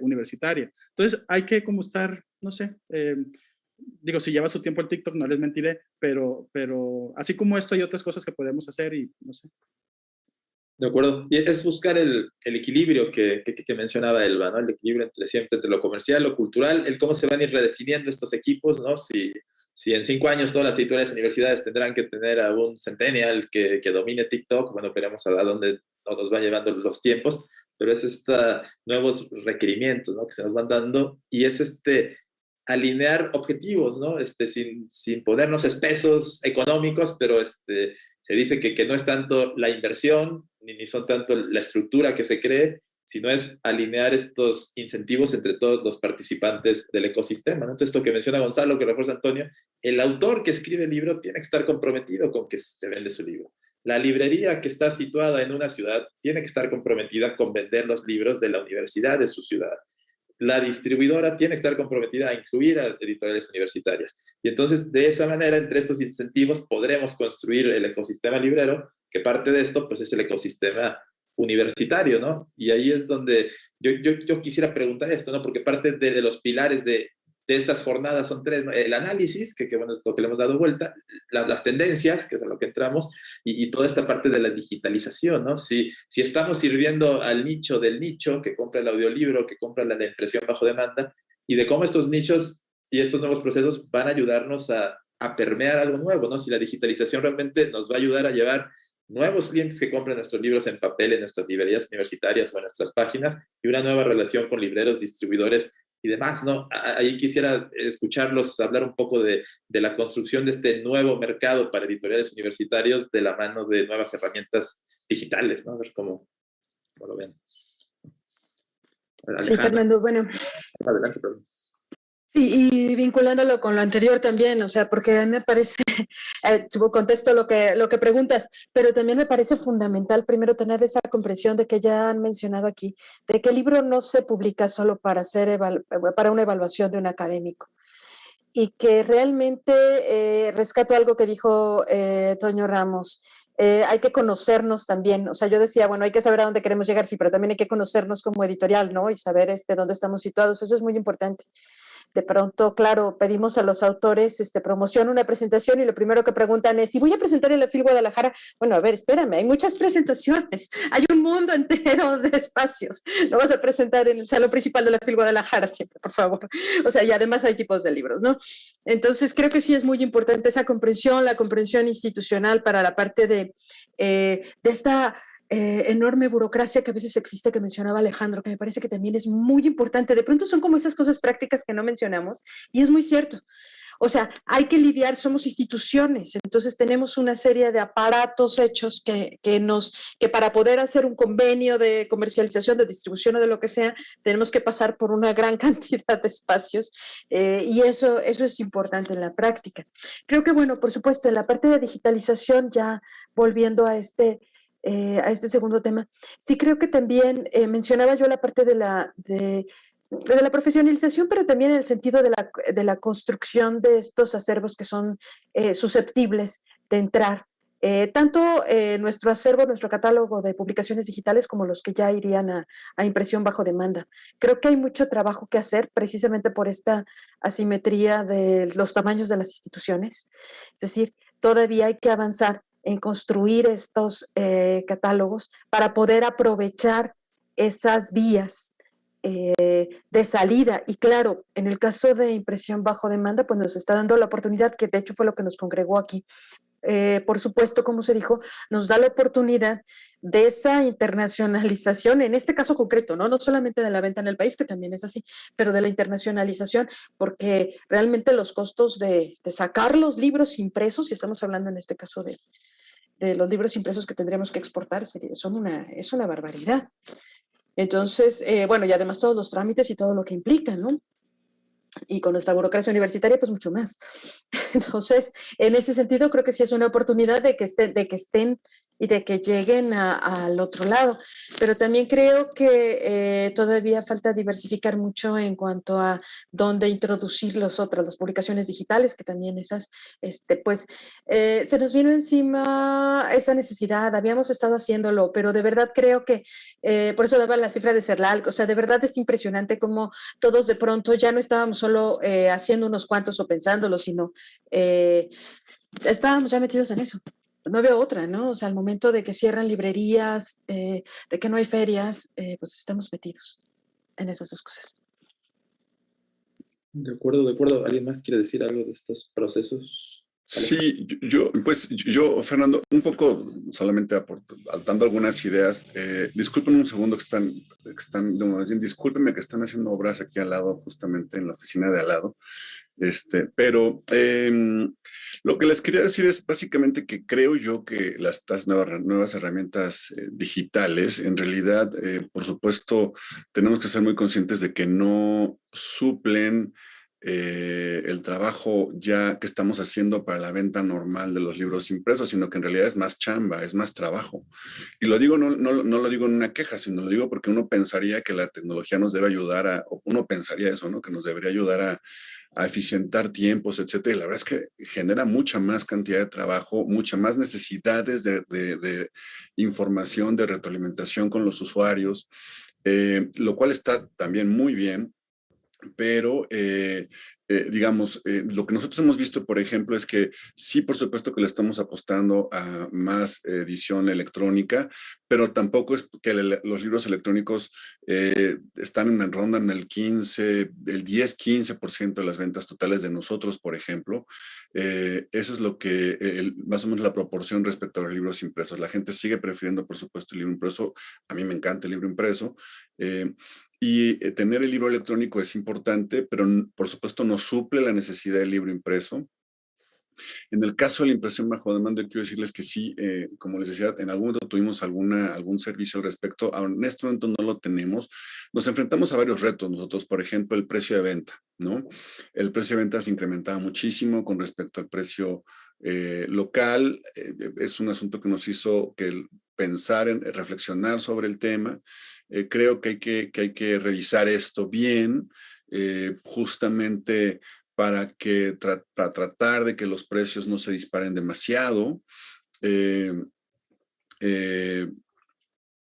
universitaria. Entonces hay que como estar, no sé, digo, si lleva su tiempo el TikTok, no les mentiré, pero así como esto hay otras cosas que podemos hacer y no sé. De acuerdo. Y es buscar el equilibrio que mencionaba Elba, ¿no? El equilibrio siempre entre lo comercial, lo cultural, el cómo se van a ir redefiniendo estos equipos, ¿no? Si en 5 años todas las editoriales universidades tendrán que tener a un centennial que domine TikTok, bueno, veremos a dónde nos van llevando los tiempos, pero es nuevos requerimientos, ¿no? Que se nos van dando y es alinear objetivos, ¿no? Sin ponernos espesos económicos, pero se dice que no es tanto la inversión, ni son tanto la estructura que se cree, sino es alinear estos incentivos entre todos los participantes del ecosistema, ¿no? Entonces, esto que menciona Gonzalo, que refuerza Antonio, el autor que escribe el libro tiene que estar comprometido con que se vende su libro. La librería que está situada en una ciudad tiene que estar comprometida con vender los libros de la universidad de su ciudad. La distribuidora tiene que estar comprometida a incluir a editoriales universitarias. Y entonces, de esa manera, entre estos incentivos, podremos construir el ecosistema librero, que parte de esto, pues, es el ecosistema universitario, ¿no? Y ahí es donde yo quisiera preguntar esto, ¿no? Porque parte de los pilares de estas jornadas son 3, ¿no? El análisis, que bueno, es lo que le hemos dado vuelta, las tendencias, que es a lo que entramos, y toda esta parte de la digitalización, ¿no? Si estamos sirviendo al nicho del nicho, que compra el audiolibro, que compra la impresión bajo demanda, y de cómo estos nichos y estos nuevos procesos van a ayudarnos a permear algo nuevo, ¿no? Si la digitalización realmente nos va a ayudar a llevar nuevos clientes que compren nuestros libros en papel en nuestras librerías universitarias o en nuestras páginas, y una nueva relación con libreros, distribuidores y demás, ¿no? Ahí quisiera escucharlos hablar un poco de la construcción de este nuevo mercado para editoriales universitarios de la mano de nuevas herramientas digitales, ¿no? A ver cómo lo ven. Sí, Fernando, bueno. Adelante, perdón. Sí, y vinculándolo con lo anterior también, o sea, porque a mí me parece, contesto lo que preguntas, pero también me parece fundamental primero tener esa comprensión de que ya han mencionado aquí, de que el libro no se publica solo para para una evaluación de un académico, y que realmente rescato algo que dijo Toño Ramos. Hay que conocernos también, o sea, yo decía, bueno, hay que saber a dónde queremos llegar, sí, pero también hay que conocernos como editorial, ¿no? Y saber dónde estamos situados, eso es muy importante. De pronto, claro, pedimos a los autores promoción, una presentación, y lo primero que preguntan es, ¿y voy a presentar en la FIL Guadalajara? Bueno, a ver, espérame, hay muchas presentaciones, hay un mundo entero de espacios. No vas a presentar en el salón principal de la FIL Guadalajara siempre, por favor. O sea, y además hay tipos de libros, ¿no? Entonces, creo que sí es muy importante esa comprensión, la comprensión institucional para la parte de esta enorme burocracia que a veces existe, que mencionaba Alejandro, que me parece que también es muy importante. De pronto son como esas cosas prácticas que no mencionamos, y es muy cierto. O sea, hay que lidiar, somos instituciones, entonces tenemos una serie de aparatos hechos que para poder hacer un convenio de comercialización, de distribución o de lo que sea, tenemos que pasar por una gran cantidad de espacios, y eso es importante en la práctica. Creo que, bueno, por supuesto, en la parte de digitalización, ya volviendo a este segundo tema, sí creo que también mencionaba yo la parte de la profesionalización, pero también en el sentido de la construcción de estos acervos que son susceptibles de entrar, tanto nuestro acervo, nuestro catálogo de publicaciones digitales, como los que ya irían a impresión bajo demanda. Creo que hay mucho trabajo que hacer precisamente por esta asimetría de los tamaños de las instituciones. Es decir, todavía hay que avanzar en construir estos catálogos para poder aprovechar esas vías de salida. Y claro, en el caso de impresión bajo demanda, pues nos está dando la oportunidad, que de hecho fue lo que nos congregó aquí. Por supuesto, como se dijo, nos da la oportunidad de esa internacionalización, en este caso concreto, no solamente de la venta en el país, que también es así, pero de la internacionalización, porque realmente los costos de sacar los libros impresos, y estamos hablando en este caso de los libros impresos que tendríamos que exportar, es una barbaridad. Entonces, bueno, y además todos los trámites y todo lo que implica, ¿no? Y con nuestra burocracia universitaria, pues mucho más. Entonces, en ese sentido, creo que sí es una oportunidad de que estén y de que lleguen al otro lado. Pero también creo que todavía falta diversificar mucho en cuanto a dónde introducir las publicaciones digitales, que también esas, se nos vino encima esa necesidad, habíamos estado haciéndolo, pero de verdad creo que, por eso daba la cifra de CERLAL, o sea, de verdad es impresionante cómo todos de pronto ya no estábamos solo haciendo unos cuantos o pensándolo, sino estábamos ya metidos en eso. No veo otra, ¿no? O sea, al momento de que cierran librerías, de que no hay ferias, pues estamos metidos en esas dos cosas. De acuerdo, de acuerdo. ¿Alguien más quiere decir algo de estos procesos? Sí, yo, Fernando, un poco solamente dando algunas ideas. Disculpen un segundo discúlpenme que están haciendo obras aquí al lado, justamente en la oficina de al lado. Pero lo que les quería decir es básicamente que creo yo que estas nuevas herramientas digitales, en realidad, por supuesto, tenemos que ser muy conscientes de que no suplen el trabajo ya que estamos haciendo para la venta normal de los libros impresos, sino que en realidad es más chamba, es más trabajo. Y lo digo, no lo digo en una queja, sino lo digo porque uno pensaría que la tecnología nos debe ayudar uno pensaría eso, ¿no? Que nos debería ayudar a eficientar tiempos, etcétera. Y la verdad es que genera mucha más cantidad de trabajo, mucha más necesidades de información, de retroalimentación con los usuarios, lo cual está también muy bien. Pero, digamos, lo que nosotros hemos visto, por ejemplo, es que sí, por supuesto que le estamos apostando a más edición electrónica, pero tampoco es que los libros electrónicos rondan el 10-15% de las ventas totales de nosotros, por ejemplo. Eso es lo que, más o menos la proporción respecto a los libros impresos. La gente sigue prefiriendo, por supuesto, el libro impreso. A mí me encanta el libro impreso. Y tener el libro electrónico es importante, pero por supuesto no suple la necesidad del libro impreso. En el caso de la impresión bajo demanda, quiero decirles que sí, como les decía, en algún momento tuvimos algún servicio al respecto. En este momento no lo tenemos. Nos enfrentamos a varios retos nosotros, por ejemplo, el precio de venta, ¿no? El precio de venta se incrementaba muchísimo con respecto al precio local. Es un asunto que nos hizo pensar reflexionar sobre el tema. Creo que hay que revisar esto bien, justamente para tratar de que los precios no se disparen demasiado.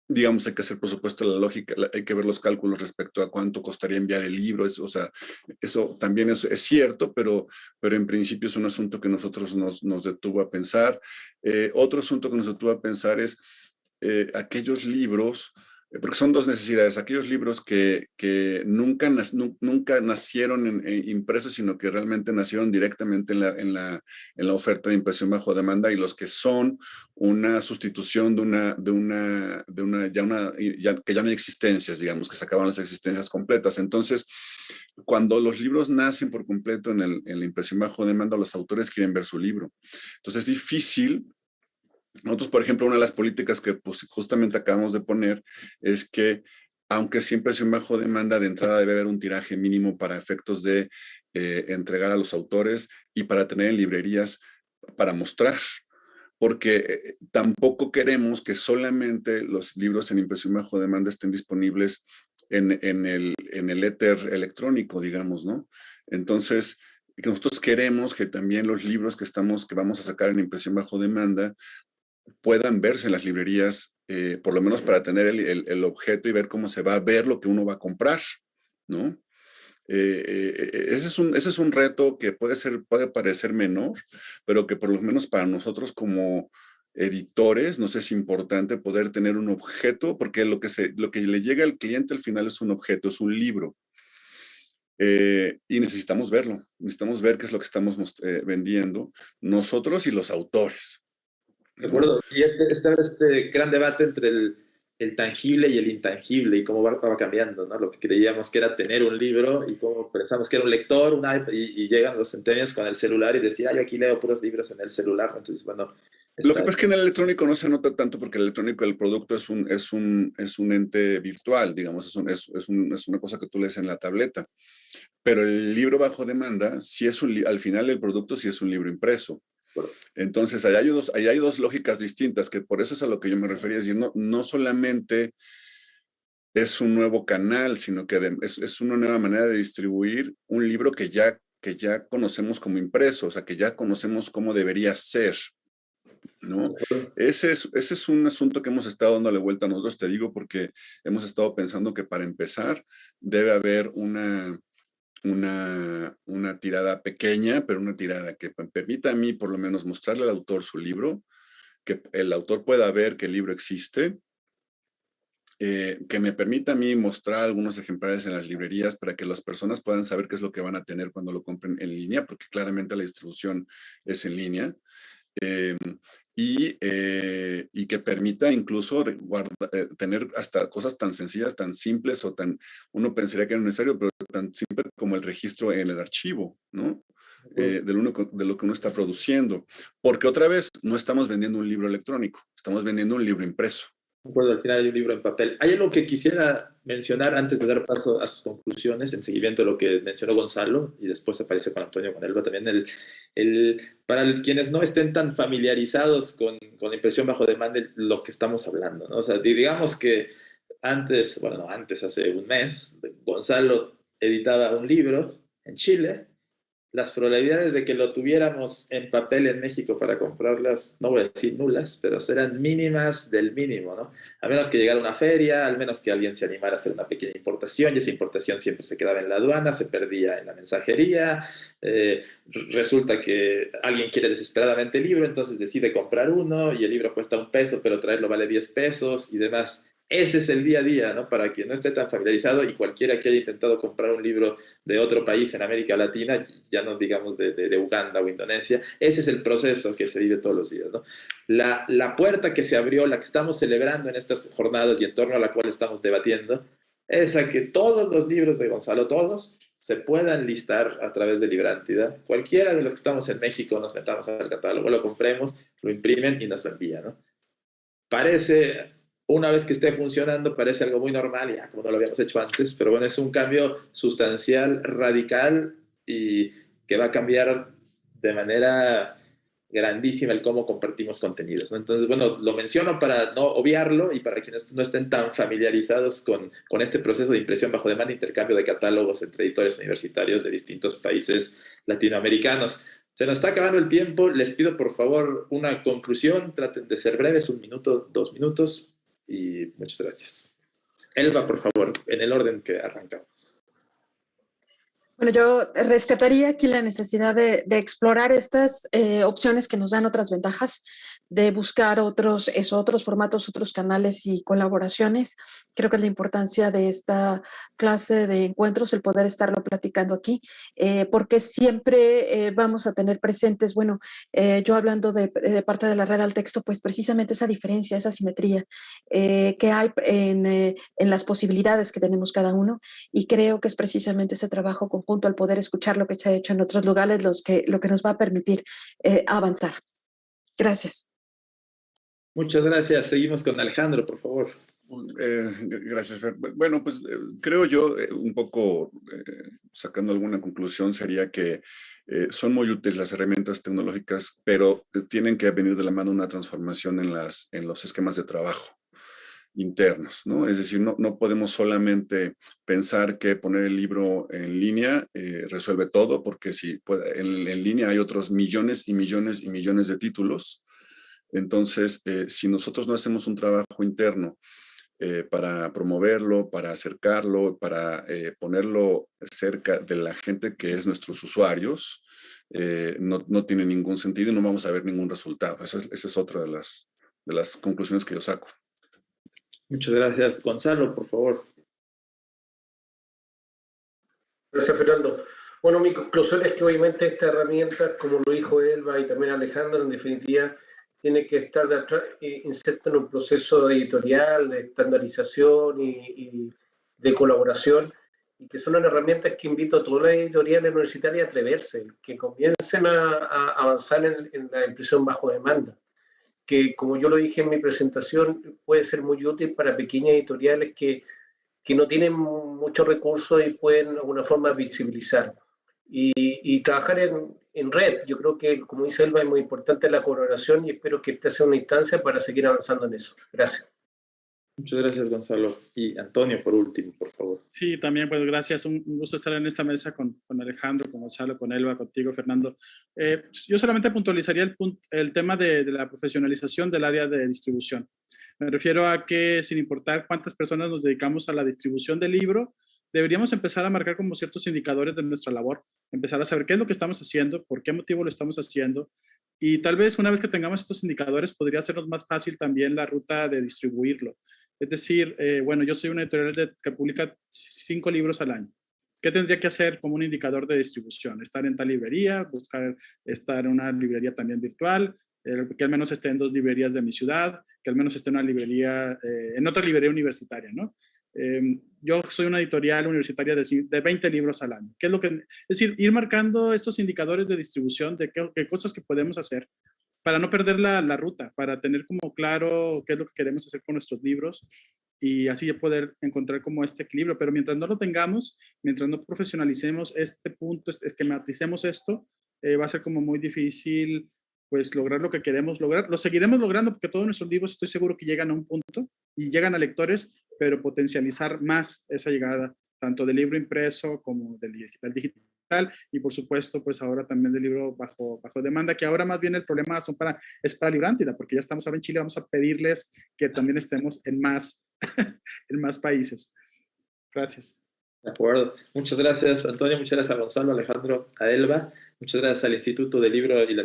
Digamos, hay que hacer, por supuesto, la lógica, hay que ver los cálculos respecto a cuánto costaría enviar el libro. O sea, eso también es cierto, pero en principio es un asunto que nosotros nos detuvo a pensar. Otro asunto que nos detuvo a pensar es aquellos libros, porque son dos necesidades, aquellos libros que nunca nacieron impresos, sino que realmente nacieron directamente en la oferta de impresión bajo demanda, y los que son una sustitución que ya no hay existencias, digamos, que se acaban las existencias completas. Entonces, cuando los libros nacen por completo en la impresión bajo demanda, los autores quieren ver su libro. Entonces es difícil. Nosotros, por ejemplo, una de las políticas que justamente acabamos de poner es que, aunque siempre es un bajo demanda, de entrada debe haber un tiraje mínimo para efectos de entregar a los autores y para tener en librerías para mostrar. Porque tampoco queremos que solamente los libros en impresión bajo demanda estén disponibles en el éter electrónico, digamos, ¿no? Entonces, nosotros queremos que también los libros que vamos a sacar en impresión bajo demanda puedan verse en las librerías, por lo menos para tener el objeto y ver cómo se va a ver lo que uno va a comprar, ¿no? Ese es un reto que puede parecer menor, pero que por lo menos para nosotros como editores nos es importante poder tener un objeto, porque lo que le llega al cliente al final es un objeto, es un libro. Y necesitamos verlo, necesitamos ver qué es lo que estamos vendiendo nosotros y los autores. De acuerdo. Y este gran debate entre el tangible y el intangible y cómo va cambiando, ¿no? Lo que creíamos que era tener un libro y cómo pensamos que era un lector, un iPad, y llegan los centenios con el celular y decir, ay, aquí leo puros libros en el celular. Entonces, bueno. Lo que pasa es que en el electrónico no se nota tanto, porque el electrónico, el producto es un ente virtual, digamos, es una cosa que tú lees en la tableta. Pero el libro bajo demanda, al final el producto sí es un libro impreso. Entonces, ahí hay dos lógicas distintas, que por eso es a lo que yo me refería, es decir, no solamente es un nuevo canal, sino que es una nueva manera de distribuir un libro que ya conocemos como impreso, o sea, que ya conocemos cómo debería ser, ¿no? Ese es un asunto que hemos estado dándole vuelta a nosotros, te digo, porque hemos estado pensando que para empezar debe haber una tirada pequeña, pero una tirada que me permita a mí por lo menos mostrarle al autor su libro, que el autor pueda ver que el libro existe, que me permita a mí mostrar algunos ejemplares en las librerías para que las personas puedan saber qué es lo que van a tener cuando lo compren en línea, porque claramente la distribución es en línea. Y que permita incluso tener hasta cosas tan sencillas, tan simples o uno pensaría que era necesario, pero tan simple como el registro en el archivo, ¿no? De lo que uno está produciendo. Porque otra vez, no estamos vendiendo un libro electrónico, estamos vendiendo un libro impreso. Pues al final hay un libro en papel. Hay algo que quisiera mencionar antes de dar paso a sus conclusiones, en seguimiento de lo que mencionó Gonzalo, y después apareció con Antonio, con Elba también. Para quienes no estén tan familiarizados con la impresión bajo demanda, lo que estamos hablando, ¿no? O sea, digamos que antes, hace un mes, Gonzalo editaba un libro en Chile. Las probabilidades de que lo tuviéramos en papel en México para comprarlas, no voy a decir nulas, pero serán mínimas del mínimo, ¿no? A menos que llegara una feria, al menos que alguien se animara a hacer una pequeña importación, y esa importación siempre se quedaba en la aduana, se perdía en la mensajería, resulta que alguien quiere desesperadamente el libro, entonces decide comprar uno, y el libro cuesta $1, pero traerlo vale $10 y demás. Ese es el día a día, ¿no? Para quien no esté tan familiarizado, y cualquiera que haya intentado comprar un libro de otro país en América Latina, ya no digamos de Uganda o Indonesia, ese es el proceso que se vive todos los días, ¿no? La puerta que se abrió, la que estamos celebrando en estas jornadas y en torno a la cual estamos debatiendo, es a que todos los libros de Gonzalo, todos, se puedan listar a través de Librántida. Cualquiera de los que estamos en México nos metamos al catálogo, lo compremos, lo imprimen y nos lo envían, ¿no? Parece... Una vez que esté funcionando, parece algo muy normal, ya como no lo habíamos hecho antes, pero bueno, es un cambio sustancial, radical, y que va a cambiar de manera grandísima el cómo compartimos contenidos, ¿no? Entonces, bueno, lo menciono para no obviarlo y para quienes no estén tan familiarizados con este proceso de impresión bajo demanda, intercambio de catálogos entre editores universitarios de distintos países latinoamericanos. Se nos está acabando el tiempo, les pido por favor una conclusión, traten de ser breves, 1 minuto, 2 minutos. Y muchas gracias. Elba, por favor, en el orden que arrancamos. Bueno, yo rescataría aquí la necesidad de explorar estas opciones que nos dan otras ventajas, de buscar otros formatos, otros canales y colaboraciones. Creo que es la importancia de esta clase de encuentros, el poder estarlo platicando aquí, porque siempre vamos a tener presentes, bueno, yo hablando de parte de la red al texto, pues precisamente esa diferencia, esa simetría que hay en las posibilidades que tenemos cada uno, y creo que es precisamente ese trabajo conjunto, al poder escuchar lo que se ha hecho en otros lugares, lo que nos va a permitir avanzar. Gracias. Muchas gracias. Seguimos con Alejandro, por favor. Gracias, Fer. Bueno, pues creo yo, un poco sacando alguna conclusión, sería que son muy útiles las herramientas tecnológicas, pero tienen que venir de la mano una transformación en los esquemas de trabajo internos, ¿no? Es decir, no podemos solamente pensar que poner el libro en línea resuelve todo, porque si en línea hay otros millones y millones y millones de títulos. Entonces, si nosotros no hacemos un trabajo interno para promoverlo, para acercarlo, para ponerlo cerca de la gente que es nuestros usuarios, no tiene ningún sentido y no vamos a ver ningún resultado. Esa es otra de las conclusiones que yo saco. Muchas gracias. Gonzalo, por favor. Gracias, Fernando. Bueno, mi conclusión es que obviamente esta herramienta, como lo dijo Elba y también Alejandro, en definitiva, tiene que estar inserta en un proceso editorial, de estandarización y de colaboración, y que son herramientas que invito a todas las editoriales universitarias a atreverse, que comiencen a avanzar en la impresión bajo demanda, que, como yo lo dije en mi presentación, puede ser muy útil para pequeñas editoriales que no tienen muchos recursos y pueden de alguna forma visibilizar. y trabajar en red. Yo creo que, como dice Elba, es muy importante la colaboración y espero que esta sea una instancia para seguir avanzando en eso. Gracias. Muchas gracias, Gonzalo. Y Antonio, por último, por favor. Sí, también, pues gracias. Un gusto estar en esta mesa con Alejandro, con Gonzalo, con Elba, contigo, Fernando. Yo solamente puntualizaría el tema de la profesionalización del área de distribución. Me refiero a que, sin importar cuántas personas nos dedicamos a la distribución del libro, deberíamos empezar a marcar como ciertos indicadores de nuestra labor, empezar a saber qué es lo que estamos haciendo, por qué motivo lo estamos haciendo, y tal vez una vez que tengamos estos indicadores podría hacernos más fácil también la ruta de distribuirlo. Es decir, bueno, yo soy una editorial que publica 5 libros al año. ¿Qué tendría que hacer como un indicador de distribución? Estar en tal librería, buscar estar en una librería también virtual, que al menos esté en 2 librerías de mi ciudad, que al menos esté en una librería, en otra librería universitaria, ¿no? Yo soy una editorial universitaria de 20 libros al año. ¿Qué es lo que, es decir, ir marcando estos indicadores de distribución de qué cosas que podemos hacer para no perder la ruta, para tener como claro qué es lo que queremos hacer con nuestros libros y así poder encontrar como este equilibrio. Pero mientras no lo tengamos, mientras no profesionalicemos este punto, esquematicemos esto, va a ser como muy difícil pues lograr lo que queremos lograr. Lo seguiremos logrando porque todos nuestros libros estoy seguro que llegan a un punto y llegan a lectores, pero potencializar más esa llegada, tanto del libro impreso como del digital y por supuesto pues ahora también del libro bajo demanda, que ahora más bien el problema es para Librántida, porque ya estamos ahora en Chile, vamos a pedirles que también estemos en más, en más países. Gracias. De acuerdo. Muchas gracias, Antonio. Muchas gracias a Gonzalo, Alejandro, a Elba. Muchas gracias al Instituto del Libro y la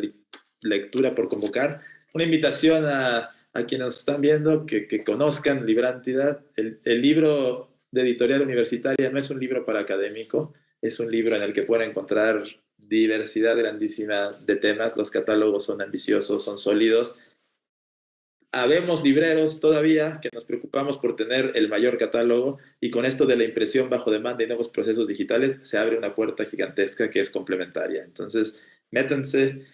Lectura por convocar. Una invitación a quienes nos están viendo que conozcan Librántida. El libro de editorial universitaria no es un libro para académico, es un libro en el que pueden encontrar diversidad grandísima de temas. Los catálogos son ambiciosos, son sólidos. Habemos libreros todavía que nos preocupamos por tener el mayor catálogo y con esto de la impresión bajo demanda y nuevos procesos digitales se abre una puerta gigantesca que es complementaria. Entonces, métanse,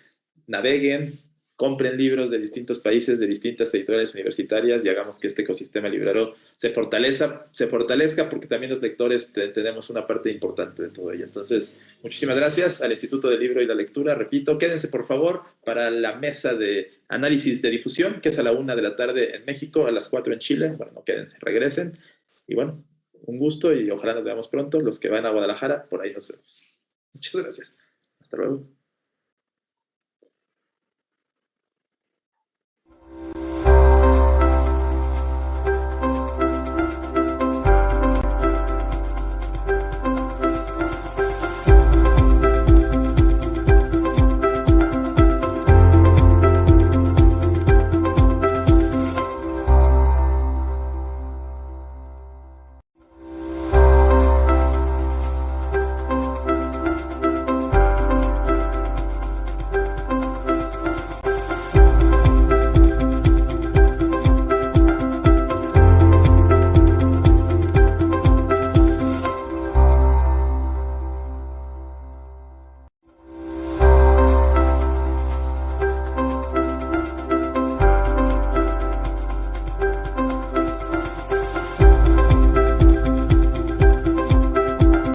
naveguen, compren libros de distintos países, de distintas editoriales universitarias y hagamos que este ecosistema librero se fortalezca porque también los lectores tenemos una parte importante de todo ello. Entonces, muchísimas gracias al Instituto del Libro y la Lectura. Repito, quédense por favor para la mesa de análisis de difusión, que es a la 1 de la tarde en México, a las 4 en Chile. Bueno, no quédense, regresen. Y bueno, un gusto y ojalá nos veamos pronto. Los que van a Guadalajara, por ahí nos vemos. Muchas gracias. Hasta luego.